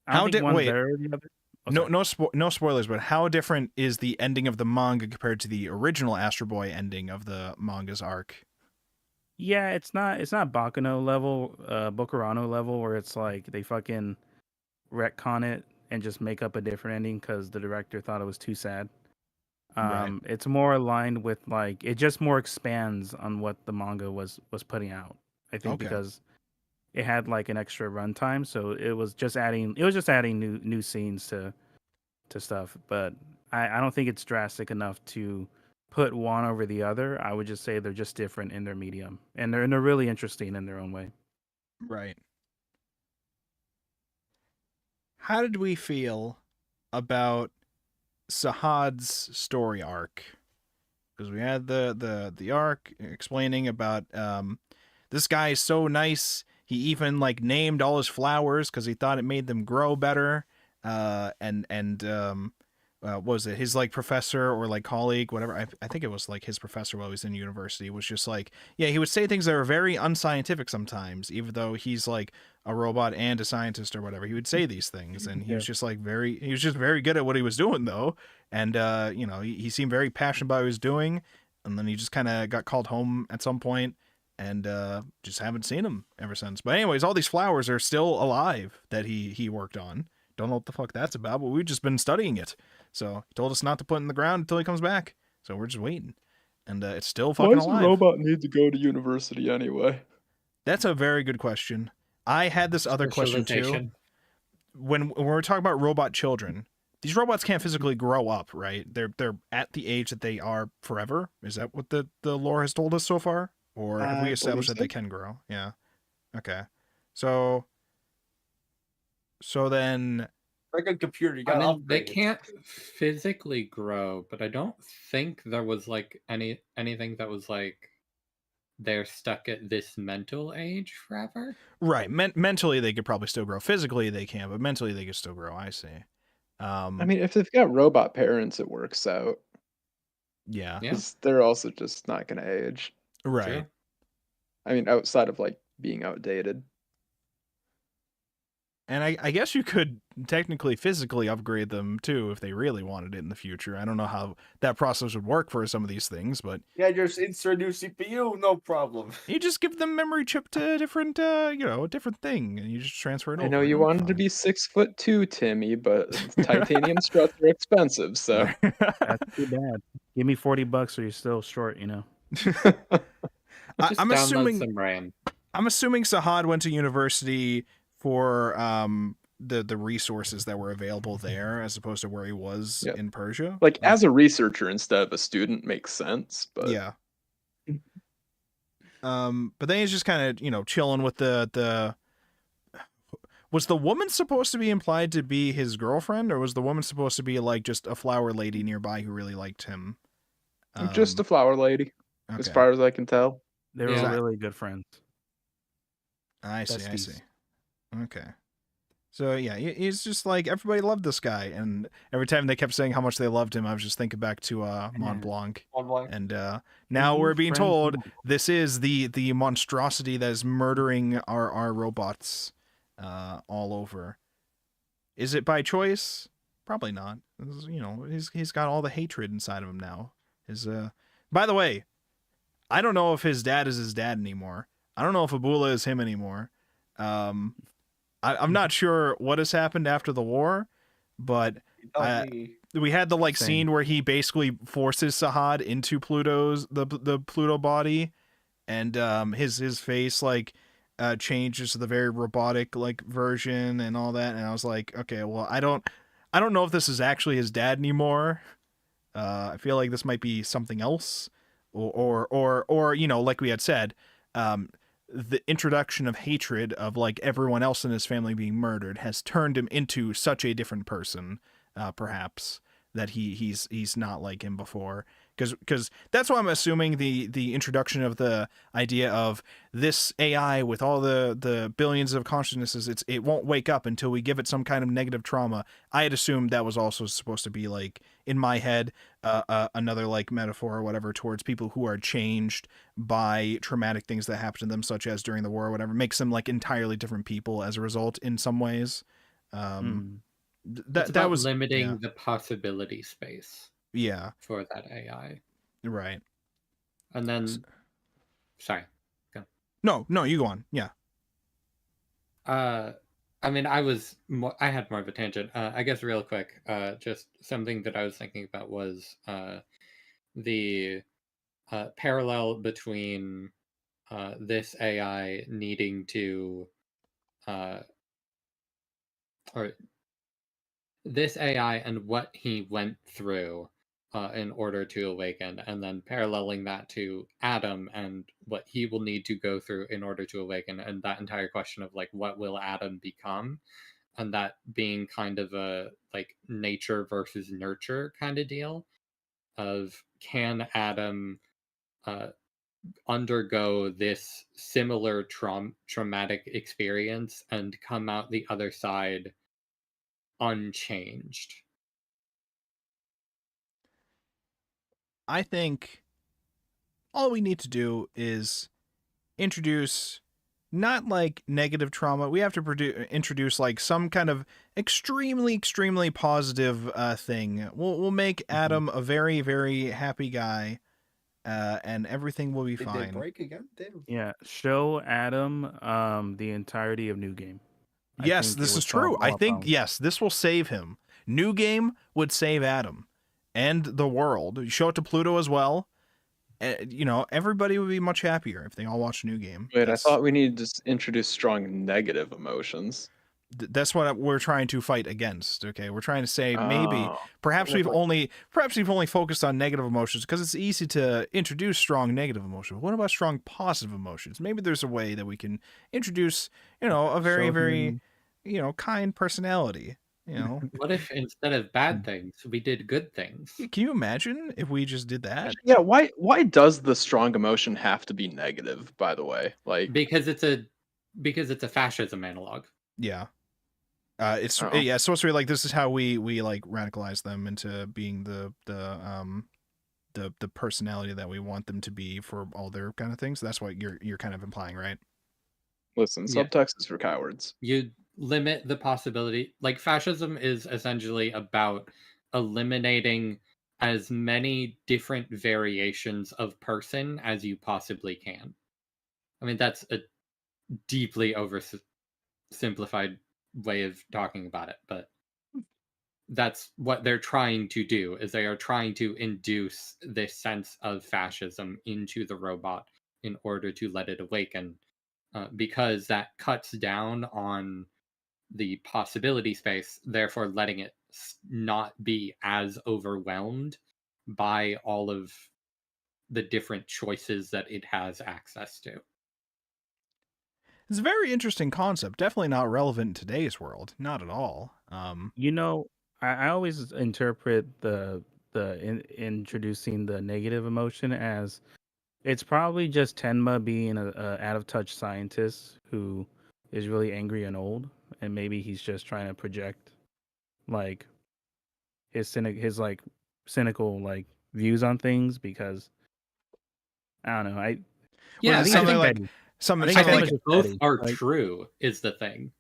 I don't think one's wait? better than the other. Oh, No spoilers, but how different is the ending of the manga compared to the original Astro Boy ending of the manga's arc? Yeah, it's not Baccano level, Bokurano level, where it's like they fucking retcon it and just make up a different ending because the director thought it was too sad. Right. It's more aligned with, like, it just more expands on what the manga was putting out. I think because it had like an extra runtime, so it was just adding new scenes to stuff. But I don't think it's drastic enough to put one over the other. I would just say they're just different in their medium, and they're really interesting in their own way. Right. How did we feel about Sahad's story arc? Because we had the arc explaining about this guy is so nice. He even like named all his flowers because he thought it made them grow better. What was it? His like professor or like colleague, whatever. I think it was like his professor while he was in university was just like, yeah, he would say things that are very unscientific sometimes, even though he's like a robot and a scientist or whatever. He would say these things, and he was just like he was just very good at what he was doing though. And you know, he seemed very passionate about what he was doing, and then he just kind of got called home at some point, and just haven't seen him ever since. But anyways, all these flowers are still alive that he worked on. Don't know what the fuck that's about, but we've just been studying it. So he told us not to put it in the ground until he comes back. So we're just waiting. And it's still fucking alive. Why does a robot need to go to university anyway? That's a very good question. I had this other question too. When we're talking about robot children, these robots can't physically grow up, right? They're at the age that they are forever. Is that what the lore has told us so far? Or have we established that they can grow? Yeah. Okay. So then, like a computer, you I gotta mean, they upgrade it. can't physically grow, but I don't think there was like anything that was like they're stuck at this mental age forever. right? Mentally, they could probably still grow. Physically, they can't, but mentally, they could still grow. I see. I mean, if they've got robot parents, it works out. Yeah. Yeah. 'Cause they're also just not going to age. Right. True. I mean, outside of like being outdated. And I guess you could technically physically upgrade them too if they really wanted it in the future. I don't know how that process would work for some of these things, but Yeah, just insert a new CPU, no problem. you just give them memory chip to a different, a different thing, and you just transfer it over. I know you and wanted to be 6'2", Timmy, but titanium struts are expensive, so. That's too bad. Give me $40 or you're still short, you know. Just I'm download assuming some RAM. I'm assuming Sahad went to university for the resources that were available there as opposed to where he was in Persia. Like as a researcher instead of a student makes sense, but yeah. But then he's just kind of, chilling with the was the woman supposed to be implied to be his girlfriend, or was the woman supposed to be like just a flower lady nearby who really liked him? Just a flower lady, as okay. far as I can tell. They were really good friends. I see. Besties. Okay. So yeah, he's just like, everybody loved this guy, and every time they kept saying how much they loved him, I was just thinking back to Mont Blanc. And now we're being told this is the monstrosity that is murdering our robots all over. Is it by choice? Probably not. You know, he's got all the hatred inside of him now. By the way, I don't know if his dad is his dad anymore. I don't know if Abula is him anymore. I'm not sure what has happened after the war, but we had the like scene where he basically forces Sahad into the Pluto body, and his face like changes to the very robotic like version and all that, and I was like, okay, well, I don't know if this is actually his dad anymore. I feel like this might be something else, or you know, like we had said, the introduction of hatred of like everyone else in his family being murdered has turned him into such a different person, perhaps, that he's not like him before. Because that's why I'm assuming the introduction of the idea of this AI with all the billions of consciousnesses, it won't wake up until we give it some kind of negative trauma. I had assumed that was also supposed to be, like, in my head, another like metaphor or whatever towards people who are changed by traumatic things that happen to them, such as during the war or whatever, makes them like entirely different people as a result in some ways. That was limiting the possibility space. Yeah. For that AI. Right. And then, sorry. Go. No, you go on. Yeah. I mean, I had more of a tangent. I guess real quick, just something that I was thinking about was the parallel between this AI needing to, or this AI and what he went through in order to awaken, and then paralleling that to Adam and what he will need to go through in order to awaken, and that entire question of like, what will Adam become, and that being kind of a like nature versus nurture kind of deal of, can Adam undergo this similar traumatic experience and come out the other side unchanged? I think all we need to do is introduce not like negative trauma. We have to introduce like some kind of extremely positive thing. We'll make Adam a very, very happy guy, and everything will be fine. Did they break again? Damn. Yeah, show Adam the entirety of New Game. Yes, this is true. I think yes, this will save him. New Game would save Adam and the world. Show it to Pluto as well. You know, everybody would be much happier if they all watched New Game. Wait, I thought we needed to introduce strong negative emotions. That's what we're trying to fight against. Okay, we're trying to say maybe, perhaps we've only focused on negative emotions because it's easy to introduce strong negative emotions. What about strong positive emotions? Maybe there's a way that we can introduce, you know, a very, you know, kind personality. You know, what if instead of bad things, we did good things? Can you imagine if we just did that? Yeah. Why does the strong emotion have to be negative? By the way, like because it's a fascism analog. Yeah. It's supposed to be like, this is how we like radicalize them into being the personality that we want them to be for all their kind of things. That's what you're kind of implying, right? Listen, subtext is for cowards. You limit the possibility. Like, fascism is essentially about eliminating as many different variations of person as you possibly can. I mean, that's a deeply oversimplified way of talking about it, but that's what they're trying to do, is they are trying to induce this sense of fascism into the robot in order to let it awaken, because that cuts down on the possibility space, therefore letting it not be as overwhelmed by all of the different choices that it has access to. It's a very interesting concept. Definitely not relevant in today's world. Not at all. You know, I always interpret the introducing the negative emotion as it's probably just Tenma being a out of touch scientist who is really angry and old, and maybe he's just trying to project like his like cynical like views on things because I don't know. Yeah, I think something it's like petty. something I I think something think like both petty. are Like, true is the thing.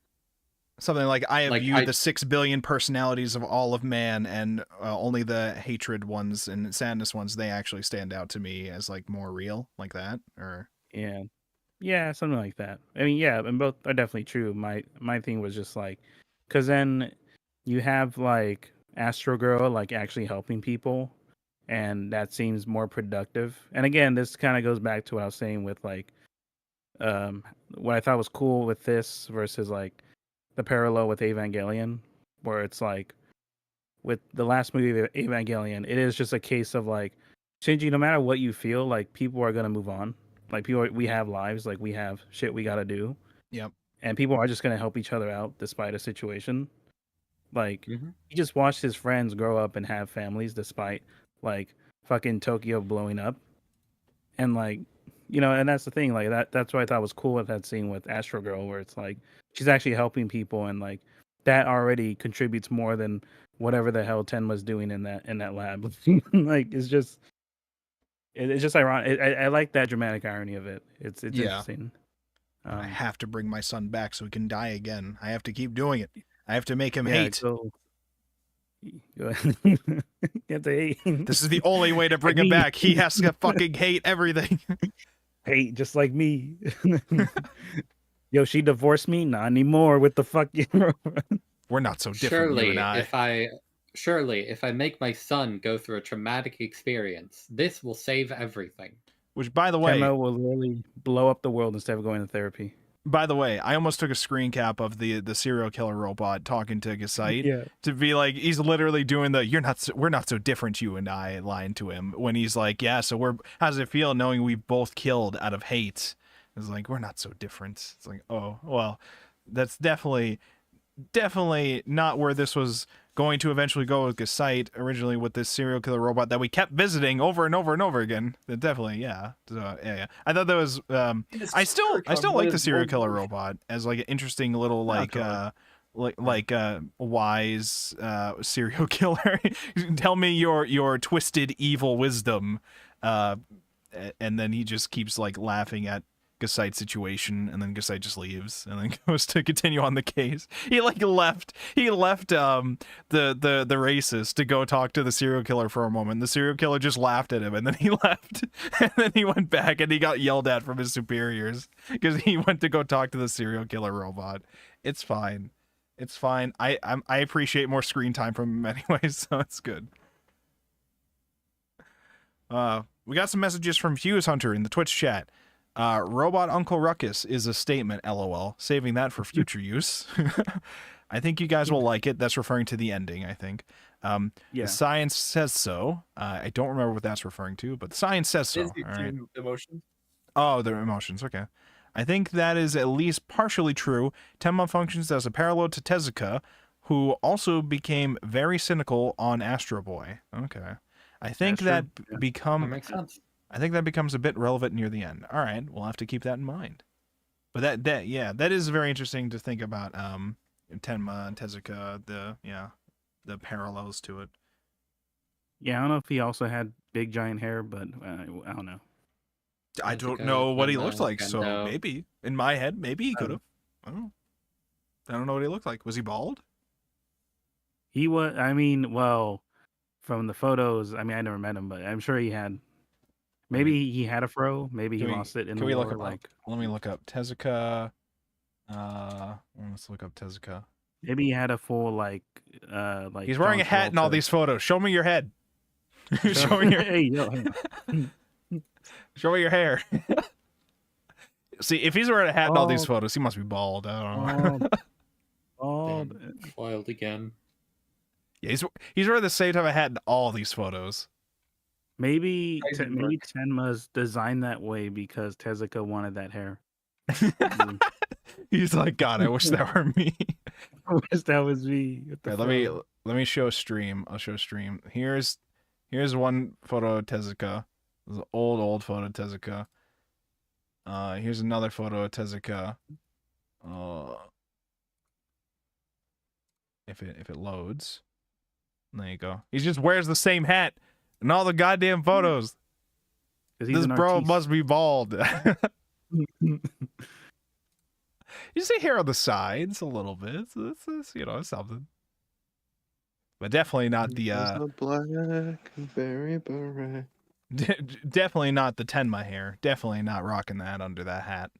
something like I have Like, viewed I- the 6 billion personalities of all of man, and only the hatred ones and sadness ones, they actually stand out to me as like more real, like that. Or yeah, something like that. I mean, yeah, and both are definitely true. My thing was just like, because then you have like Astro Girl like actually helping people, and that seems more productive. And again, this kind of goes back to what I was saying with like, what I thought was cool with this versus like the parallel with Evangelion, where it's like with the last movie of Evangelion, it is just a case of like, Shinji, no matter what you feel, like people are gonna move on. Like we have lives, like we have shit we gotta do. Yep. And people are just gonna help each other out despite a situation. Like Mhm. he just watched his friends grow up and have families despite like fucking Tokyo blowing up. And like, and that's the thing, like that's what I thought was cool with that scene with Astro Girl, where it's like she's actually helping people, and like that already contributes more than whatever the hell Ten was doing in that lab. Like it's just ironic. I like that dramatic irony of it. It's Yeah. interesting. I have to bring my son back so he can die again. I have to keep doing it. I have to make him yeah, hate. Go ahead. You have to hate. This is the only way to bring him back. He has to fucking hate everything. Hate just like me. Yo, she divorced me? Not anymore with the fucking We're not so different, you and I. If I make my son go through a traumatic experience, this will save everything. Which, by the way, Tenma will literally blow up the world instead of going to therapy. I almost took a screen cap of the serial killer robot talking to Gasite Yeah. to be like, he's literally doing the we're not so different, you and I line to him when he's like, yeah, so how does it feel knowing we both killed out of hate? It's like, we're not so different. It's like, oh, well, that's definitely not where this was going to eventually go with Gasite originally with this serial killer robot that we kept visiting over and over and over again. Definitely, yeah. So, yeah. I thought that was I still like the serial killer robot as like an interesting little like wise serial killer. Tell me your twisted evil wisdom, and then he just keeps like laughing at Gasite's situation, and then Gasite just leaves and then goes to continue on the case. He left the racist to go talk to the serial killer for a moment. The serial killer just laughed at him, and then he left. And then he went back and he got yelled at from his superiors because he went to go talk to the serial killer robot. It's fine. I appreciate more screen time from him anyways, so it's good. We got some messages from Fuse Hunter in the Twitch chat. Robot Uncle Ruckus is a statement, lol. Saving that for future use. I think you guys will like it. That's referring to the ending, I think. Yeah. The science says so. I don't remember what that's referring to, but the science says so. All right. Emotions. Oh, their emotions. Okay. I think that is at least partially true. Tenma functions as a parallel to Tezuka, who also became very cynical on Astro Boy. Okay. I think that makes sense. I think that becomes a bit relevant near the end. All right, we'll have to keep that in mind. But that is very interesting to think about. Tenma and Tezuka, the parallels to it. Yeah, I don't know if he also had big giant hair, but I don't know. I don't Tezuka, know what he looked like, Gendo. so maybe in my head, maybe he could have. I don't know what he looked like. Was he bald? He was. I mean, well, from the photos, I mean, I never met him, but I'm sure he had. Maybe he had a fro. Maybe he lost it in the war. Let me look up Tezuka. Let's look up Tezuka. Maybe he had a full like. He's wearing a hat in all these photos. Show me your head. Show me your. Hey, yo, Show me your hair. See, if he's wearing a hat in all these photos, he must be bald. I don't know. Damn, wild again. Yeah, he's wearing the same type of hat in all these photos. Maybe Tenma's designed that way because Tezuka wanted that hair. He's like, God, I wish that were me. I wish that was me. Let me show stream. I'll show stream. Here's one photo of Tezuka. This is an old photo of Tezuka. Here's another photo of Tezuka. if it loads. And there you go. He just wears the same hat in all the goddamn photos. 'Cause he's This an bro artiste. must be bald. You see hair on the sides a little bit. So it's you know, something. But definitely not the Blackberry beret. definitely not the Tenma hair. Definitely not rocking that under that hat.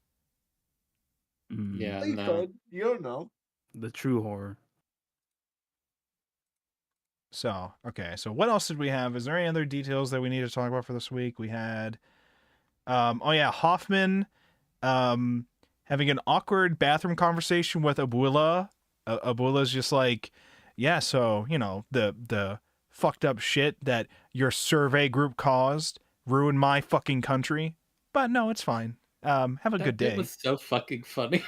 Yeah, You no. could. You don't know. The true horror. So, okay. So what else did we have? Is there any other details that we need to talk about for this week? We had oh yeah, Hoffman having an awkward bathroom conversation with Abuela. Abuela's just like, yeah, so, you know, the fucked up shit that your survey group caused ruined my fucking country. But no, it's fine. Have a good day. It was so fucking funny.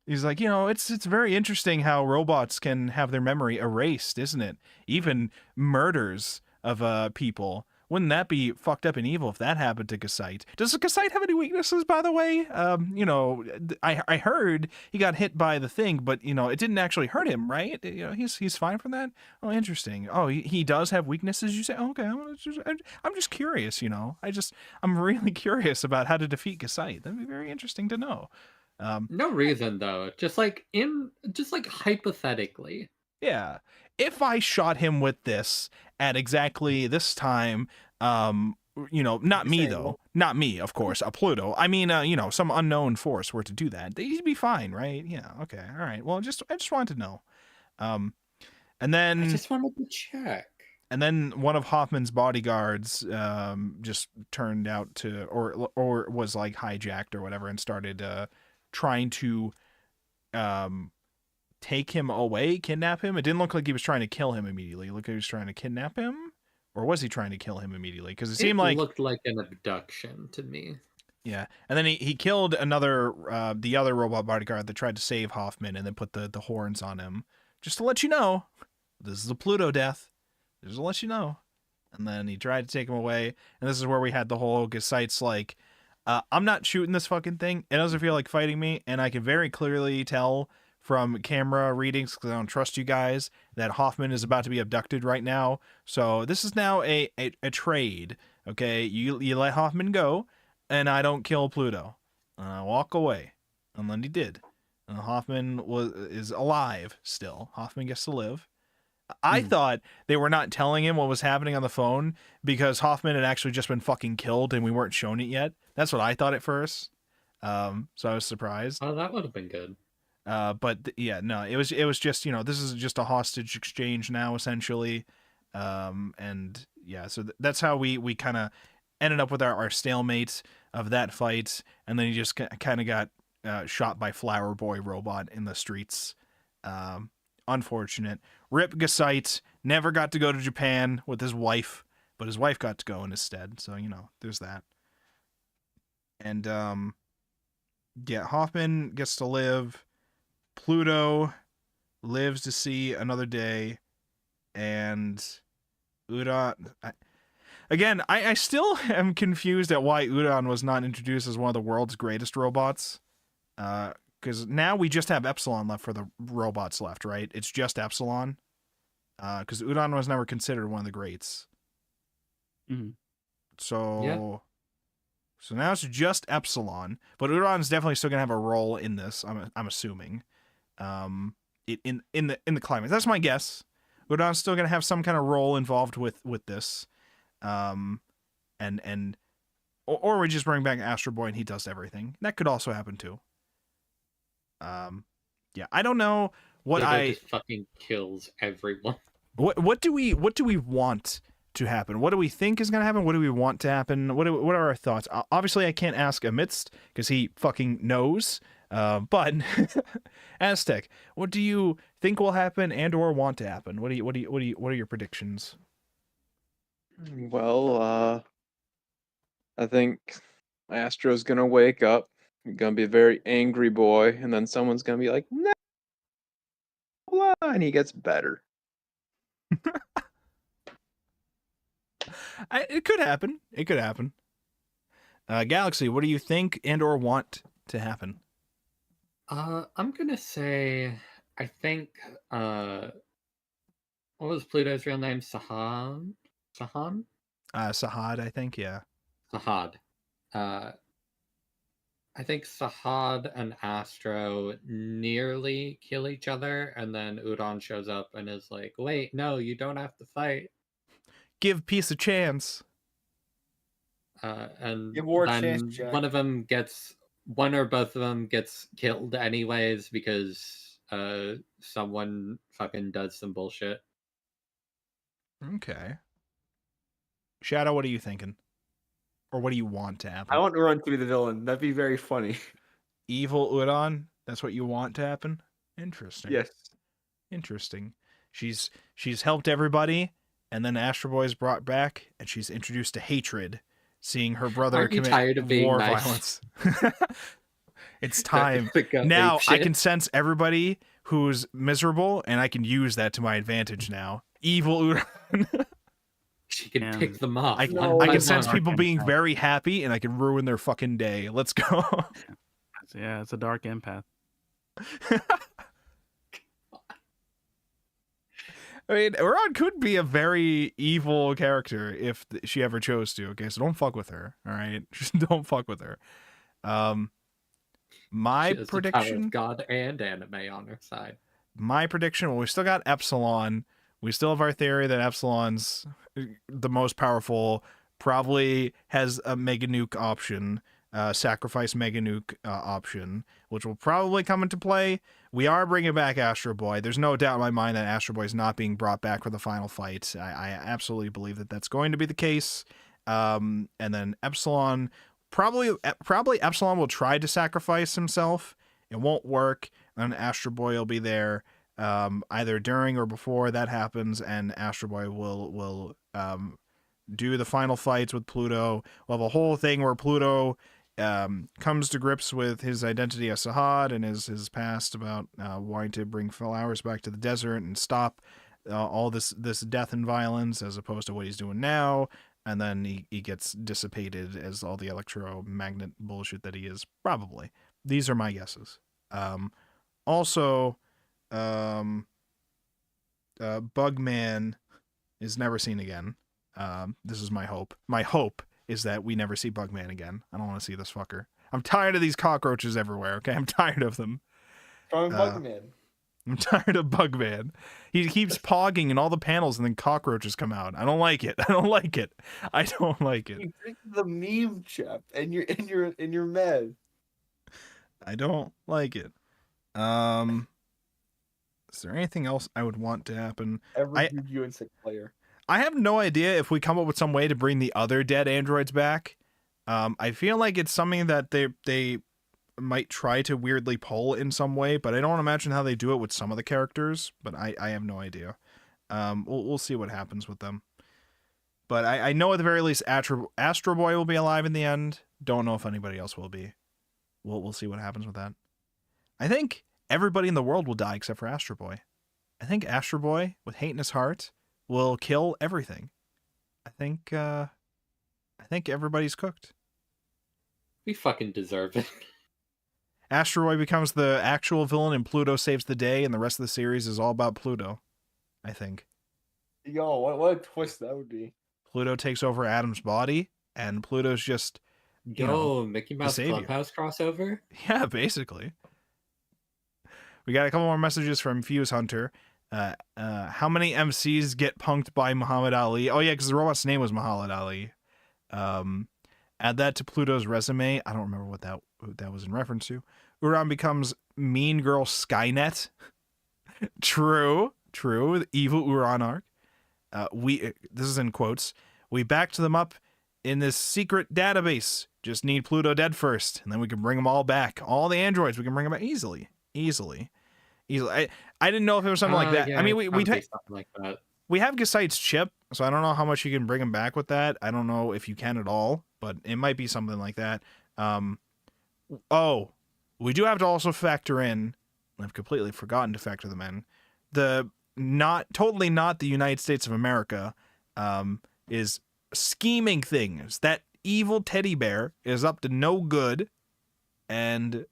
He's like, you know, it's very interesting how robots can have their memory erased, isn't it? Even murders of people. Wouldn't that be fucked up and evil if that happened to Gasite? Does Gasite have any weaknesses, by the way? You know, I heard he got hit by the thing, but you know, it didn't actually hurt him, right? You know, he's fine from that. Oh, interesting. Oh, he does have weaknesses. You say, oh, okay. I'm just curious. You know, I'm really curious about how to defeat Gasite. That'd be very interesting to know. No reason though. Just like hypothetically. Yeah. If I shot him with this at exactly this time, you know, not me though. Not me, of course, a PLUTO. I mean, you know, some unknown force were to do that. They'd be fine, right? Yeah, okay. All right. Well, I just wanted to know. And then I just wanted to check. And then one of Hoffman's bodyguards just turned out to or was like hijacked or whatever and started trying to take him away, kidnap him. It didn't look like he was trying to kill him immediately. It looked like he was trying to kidnap him, or was he trying to kill him immediately? Because it seemed like looked like an abduction to me. Yeah, and then he killed another the other robot bodyguard that tried to save Hoffman, and then put the horns on him, just to let you know this is a PLUTO death. Just to let you know. And then he tried to take him away, and this is where we had the whole Gasite's like, I'm not shooting this fucking thing. It doesn't feel like fighting me, and I can very clearly tell from camera readings, because I don't trust you guys, that Hoffman is about to be abducted right now. So this is now a trade. Okay, you let Hoffman go, and I don't kill PLUTO. And I walk away. And then he did. And Hoffman is alive still. Hoffman gets to live. I thought they were not telling him what was happening on the phone because Hoffman had actually just been fucking killed and we weren't shown it yet. That's what I thought at first. So I was surprised. Oh, that would have been good. But yeah, no, it was just, you know, this is just a hostage exchange now, essentially. And yeah, so that's how we kind of ended up with our stalemate of that fight. And then he just kind of got shot by Flower Boy Robot in the streets. Unfortunate. Rip Gasite never got to go to Japan with his wife, but his wife got to go in his stead. So, you know, there's that. And, yeah, Hoffman gets to live. PLUTO lives to see another day. And Udon... I still am confused at why Udon was not introduced as one of the world's greatest robots. Because now we just have Epsilon left for the robots left, right? It's just Epsilon. Because Udon was never considered one of the greats. Mm-hmm. So now it's just Epsilon. But Udon's definitely still gonna have a role in this. I'm assuming. In the climax. That's my guess. Udon's still gonna have some kind of role involved with this. Or we just bring back Astro Boy and he does everything. That could also happen too. Yeah, I don't know what just fucking kills everyone. What do we want to happen? What do we think is gonna happen? What do we want to happen? What are our thoughts? Obviously, I can't ask Amidst because he fucking knows. But Aztec, what do you think will happen and or want to happen? What are your predictions? Well, I think Astro's gonna wake up. He's gonna be a very angry boy, and then someone's gonna be like, "No," and he gets better. It could happen. It could happen. Galaxy, what do you think and or want to happen? I'm gonna say I think what was Pluto's real name? Sahan? Sahan? Sahad, I think, yeah. Sahad. I think Sahad and Astro nearly kill each other, and then Udon shows up and is like, "Wait, no, you don't have to fight." Give peace a chance. And Give war a then chance, Jack. one or both of them gets killed anyways because someone fucking does some bullshit. Okay. Shadow, what are you thinking? Or what do you want to happen? I want Uran to be the villain. That'd be very funny. Evil Udon? That's what you want to happen? Interesting. Yes. Interesting. She's helped everybody, and then Astro Boy is brought back, and she's introduced to hatred, seeing her brother Aren't you commit tired of being war nice? violence. It's time. Go Now ape I shit. can sense everybody who's miserable, and I can use that to my advantage now. Evil Udon. She can Yeah. pick them off. I No, can I sense want- people being very happy, and I can ruin their fucking day. Let's go. Yeah, it's a dark empath. I mean, Uran could be a very evil character if she ever chose to. Okay, so don't fuck with her. All right, just don't fuck with her. My She has the power of prediction. God and anime on her side. My prediction. Well, we still got Epsilon. We still have our theory that Epsilon's the most powerful. Probably has a Mega Nuke option. Sacrifice Mega Nuke option, which will probably come into play. We are bringing back Astro Boy. There's no doubt in my mind that Astro Boy is not being brought back for the final fight. I absolutely believe that that's going to be the case. And then Epsilon, probably Epsilon will try to sacrifice himself. It won't work. And Astro Boy will be there either during or before that happens, and Astro Boy will do the final fights with Pluto. We'll have a whole thing where Pluto comes to grips with his identity as Sahad and his past about wanting to bring flowers back to the desert and stop all this death and violence as opposed to what he's doing now. And then he gets dissipated as all the electromagnet bullshit that he is, probably. These are my guesses. Also, Bugman is never seen again. This is my hope. My hope is that we never see Bugman again. I don't want to see this fucker. I'm tired of these cockroaches everywhere, okay? I'm tired of them. Strong Bugman. I'm tired of Bugman. He keeps pogging in all the panels and then cockroaches come out. I don't like it. I don't like it. I don't like it. You drink the meme chip and you're mad. I don't like it. Is there anything else I would want to happen? Every Yu-Gi-Oh! Insect player. I have no idea if we come up with some way to bring the other dead androids back. I feel like it's something that they might try to weirdly pull in some way, but I don't imagine how they do it with some of the characters. But I have no idea. We'll see what happens with them. But I know at the very least Astro Boy will be alive in the end. Don't know if anybody else will be. We'll see what happens with that. I think everybody in the world will die except for Astro Boy. I think Astro Boy, with hate in his heart, will kill everything. I think everybody's cooked. We fucking deserve it. Astro Boy becomes the actual villain and Pluto saves the day, and the rest of the series is all about Pluto. I think. Yo, what a twist that would be. Pluto takes over Adam's body, and Pluto's just, you know, Mickey Mouse savior. Clubhouse crossover? yeah, basically. We got a couple more messages from Fuse Hunter. How many MCs get punked by Muhammad Ali? Oh yeah, because the robot's name was Muhammad Ali. Add that to Pluto's resume. I don't remember what that was in reference to. Uran becomes Mean Girl Skynet. True. The evil Uran arc. This is in quotes. We backed them up in this secret database. Just need Pluto dead first, and then we can bring them all back. All the androids, we can bring them back easily. I didn't know if it was something like that. Yeah, I mean, probably something like that. we have Gassite's chip, so I don't know how much you can bring him back with that. I don't know if you can at all, but it might be something like that. Oh, we do have to also factor in, I've completely forgotten to factor them in, the totally not the United States of America is scheming things. That evil teddy bear is up to no good, and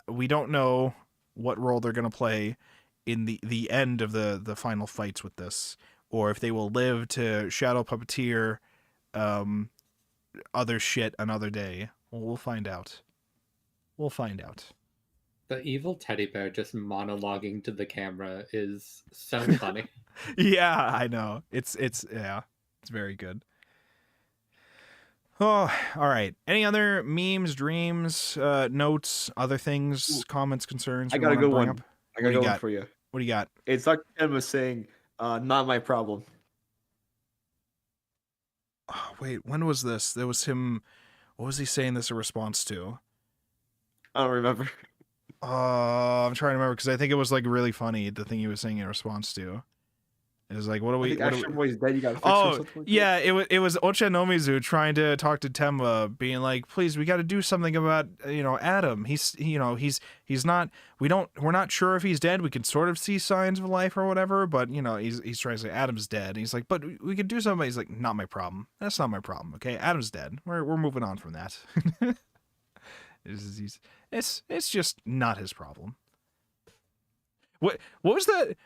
we don't know what role they're gonna play in the end of the final fights with this, or if they will live to shadow puppeteer other shit another day. Well, we'll find out. We'll find out. The evil teddy bear just monologuing to the camera is so funny. Yeah, I know. It's very good. Oh, all right. Any other memes, dreams, notes, other things, comments, concerns? I we got a wanna good bring one. up? I What got do a you good one got? for you. What do you got? It's like Ken was saying, not my problem. Oh, wait, when was this? There was him. What was he saying this in response to? I don't remember. I'm trying to remember because I think it was like really funny. The thing he was saying in response to. It was like, what do I we? think What do Astro we... Boy's dead. You got to fix or Oh, something like that. yeah, it was Ochanomizu trying to talk to Temba, being like, please, we got to do something about, Adam. He's not, we're not sure if he's dead. We can sort of see signs of life or whatever, but, he's trying to say Adam's dead. And he's like, but we could do something. He's like, not my problem. That's not my problem. Okay. Adam's dead. We're moving on from that. It's just not his problem. What was that?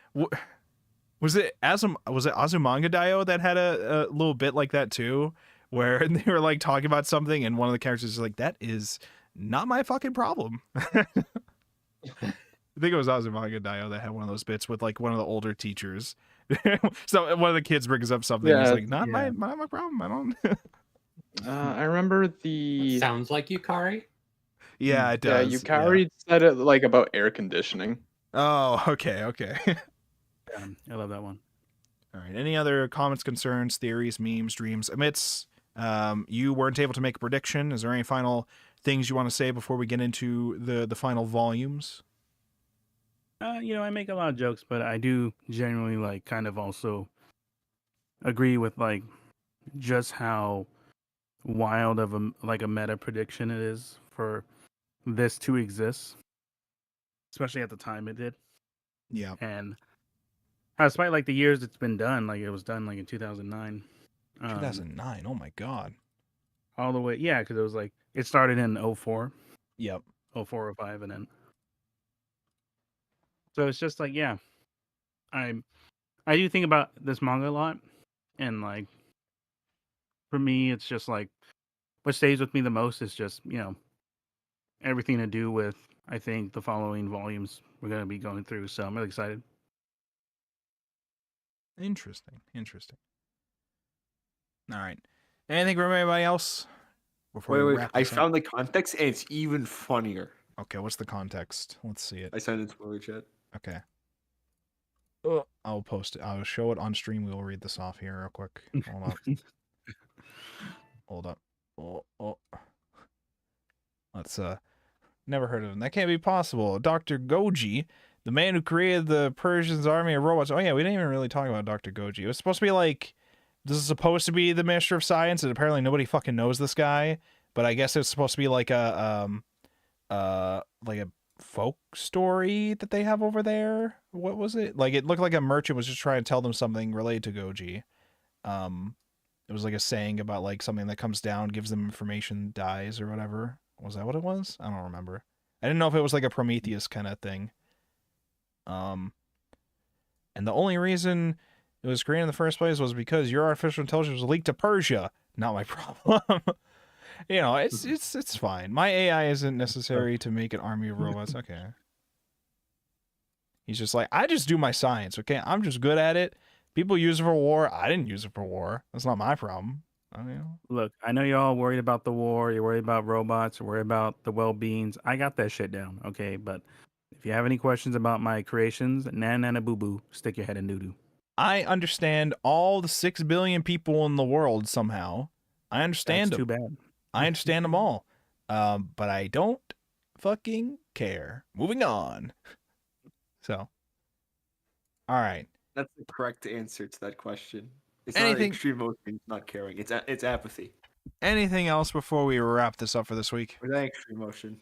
Was it Azumanga Daioh that had a little bit like that too, where they were like talking about something and one of the characters is like, that is not my fucking problem. I think it was Azumanga Daioh that had one of those bits with like one of the older teachers. So one of the kids brings up something. Yeah, He's like, not yeah. my problem. I don't. I remember the Sounds like Yukari. Yeah, it does. Yeah, Yukari said it like about air conditioning. Oh, okay. I love that one. All right. Any other comments, concerns, theories, memes, dreams, amidst? You weren't able to make a prediction. Is there any final things you want to say before we get into the final volumes? I make a lot of jokes, but I do genuinely like kind of also agree with like just how wild of a meta prediction it is for this to exist, especially at the time it did. Yeah. And despite like the years it's been done, like it was done like in 2009. 2009. Oh my god. All the way, yeah, because it was like it started in 04. Yep. 04, 05, and then so it's just like, yeah, I do think about this manga a lot, and like for me it's just like what stays with me the most is just everything to do with I think the following volumes we're going to be going through, so I'm really excited. Interesting. All right. Anything from anybody else before we Wait. wrap I this up? found the context, and it's even funnier. Okay, what's the context? Let's see it. I sent it to the chat. Okay. I'll post it. I'll show it on stream. We'll read this off here real quick. Hold up. Oh. Let's never heard of him. That can't be possible. Dr. Goji, the man who created the Persian's army of robots. Oh yeah, we didn't even really talk about Dr. Goji. It was supposed to be like, this is supposed to be the Minister of Science, and apparently nobody fucking knows this guy. But I guess it's supposed to be like a folk story that they have over there. What was it? Like it looked like a merchant was just trying to tell them something related to Goji. It was like a saying about like something that comes down, gives them information, dies or whatever. Was that what it was? I don't remember. I didn't know if it was like a Prometheus kind of thing. And the only reason it was created in the first place was because your artificial intelligence was leaked to Persia. Not my problem. It's fine. My AI isn't necessary to make an army of robots. Okay. He's just like, I just do my science, okay? I'm just good at it. People use it for war. I didn't use it for war. That's not my problem. Look, I know you're all worried about the war. You're worried about robots. You're worried about the well-beings. I got that shit down, okay? But if you have any questions about my creations, nana boo boo, stick your head in doo-doo. I understand all the 6 billion people in the world somehow. I understand That's them. too bad. I understand them all. But I don't fucking care. Moving on. So, all right. That's the correct answer to that question. It's Anything- not extreme emotion, not caring. It's apathy. Anything else before we wrap this up for this week? Or that extreme emotion.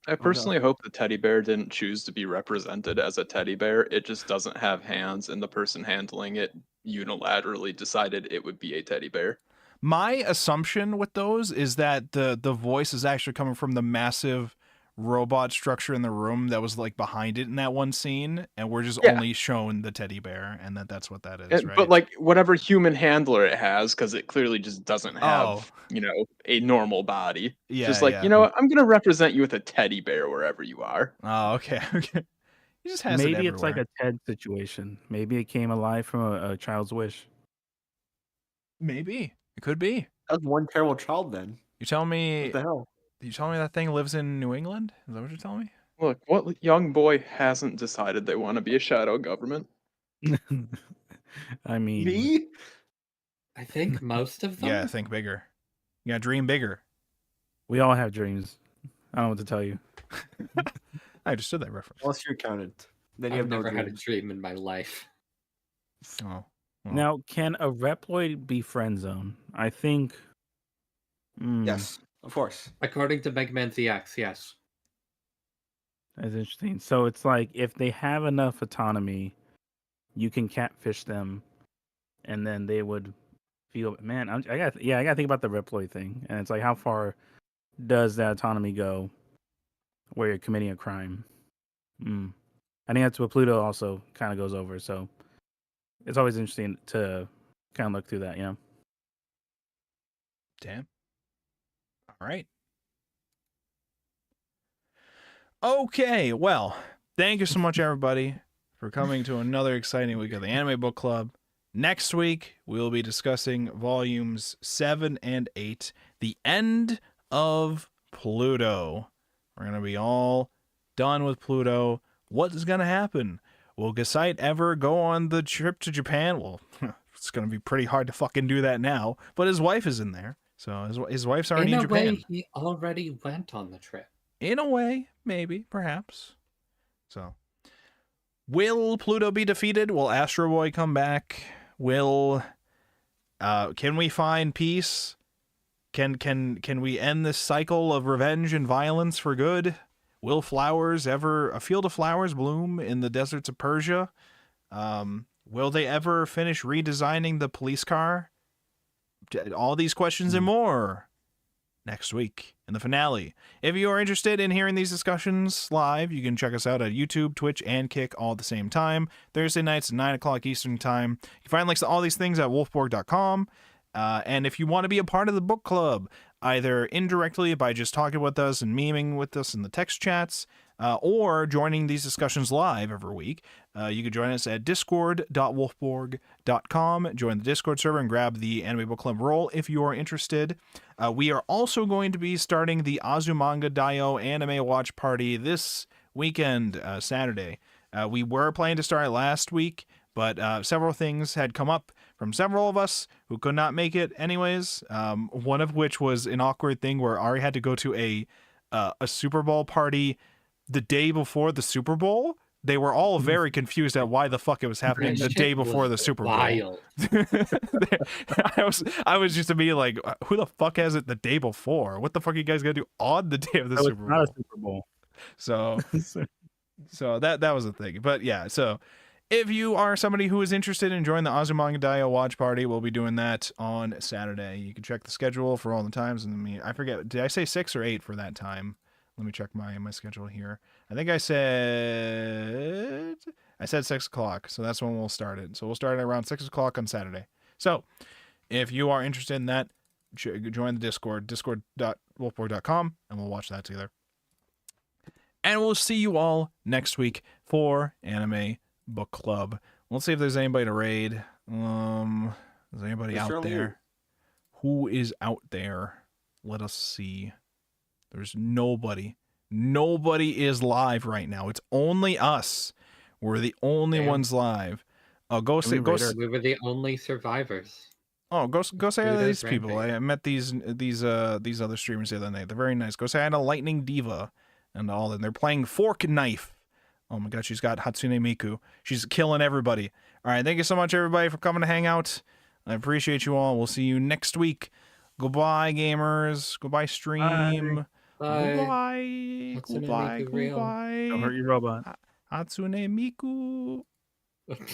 I personally hope the teddy bear didn't choose to be represented as a teddy bear. It just doesn't have hands, and the person handling it unilaterally decided it would be a teddy bear. My assumption with those is that the voice is actually coming from the massive robot structure in the room that was like behind it in that one scene, and we're just Yeah. only shown the teddy bear, and that's what that is, And- right? But like whatever human handler it has, because it clearly just doesn't have, Oh. a normal body. Yeah, Just like, yeah. you know what, I'm gonna represent you with a teddy bear wherever you are. Oh, okay, okay. He just has it Maybe it's like everywhere. a TED situation. Maybe it came alive from a child's wish. Maybe it could be. That's one terrible child then. You telling me? What the hell? You telling me that thing lives in New England? Is that what you're telling me? Look, what young boy hasn't decided they want to be a shadow government? I mean, Me? I think most of them. Yeah, think bigger. Yeah, dream bigger. we all have dreams. I don't know what to tell you. I understood that reference. Unless you're counted. Then you I've have no never had a dreams. dream in my life. Oh, well. Now, can a Reploid be friend zone? I think. Yes, of course. According to Mega Man ZX, yes. That's interesting. So it's like if they have enough autonomy, you can catfish them, and then they would feel. Man, I got to think about the Reploid thing, and it's like how far does that autonomy go, where you're committing a crime? I think that's what Pluto also kind of goes over. So it's always interesting to kind of look through that, Damn. All right. Okay, well, thank you so much, everybody, for coming to another exciting week of the Anime Book Club. Next week, we'll be discussing volumes 7 and 8, the end of Pluto. We're going to be all done with Pluto. What is going to happen? Will Gasite ever go on the trip to Japan? Well, it's going to be pretty hard to fucking do that now, but his wife is in there. So his wife's already in Japan. In a way, he already went on the trip. In a way, maybe, perhaps. So, will Pluto be defeated? Will Astro Boy come back? Can we find peace? Can we end this cycle of revenge and violence for good? Will a field of flowers bloom in the deserts of Persia? Will they ever finish redesigning the police car? All these questions and more next week in the finale. If you are interested in hearing these discussions live, you can check us out at YouTube, Twitch, and Kick all at the same time. Thursday nights at 9 o'clock Eastern Time. You can find links to all these things at wolfborg.com. And if you want to be a part of the book club, either indirectly by just talking with us and memeing with us in the text chats, or joining these discussions live every week, you can join us at discord.wolfborg.com. Join the Discord server and grab the Anime Book Club role if you are interested. We are also going to be starting the Azumanga Daioh Anime Watch Party this weekend, Saturday. We were planning to start last week, but several things had come up from several of us who could not make it anyways. One of which was an awkward thing where Ari had to go to a Super Bowl party the day before the Super Bowl. They were all very confused at why the fuck it was happening the day before the Super Bowl. Wild. I was just to be like, who the fuck has it the day before? What the fuck are you guys gonna do on the day of the So Super it's not Bowl? a Super Bowl. So that was the thing. But yeah, so if you are somebody who is interested in joining the Azumanga Daioh Watch Party, we'll be doing that on Saturday. You can check the schedule for all the times. And I forget, did I say 6 or 8 for that time? Let me check my schedule here. I think I said 6 o'clock. So that's when we'll start it. So we'll start at around 6 o'clock on Saturday. So if you are interested in that, join the Discord, discord.wolfborg.com, and we'll watch that together. And we'll see you all next week for Anime Book Club. Let's see if there's anybody to raid. Is anybody out there? Who is out there? Let us see. There's nobody. Nobody is live right now. It's only us. We're the only ones live. Go say. We were the only survivors. Oh, go say hi to these people. Rampage. I met these other streamers the other night. They're very nice. Go say hi to Lightning Diva and all. And they're playing Fork Knife. Oh my god, she's got Hatsune Miku. She's killing everybody. All right, thank you so much, everybody, for coming to hang out. I appreciate you all. We'll see you next week. Goodbye, gamers. Goodbye, stream. Bye. Goodbye. Hatsune Goodbye. Miku real. Goodbye. Don't hurt your robot. Hatsune Miku.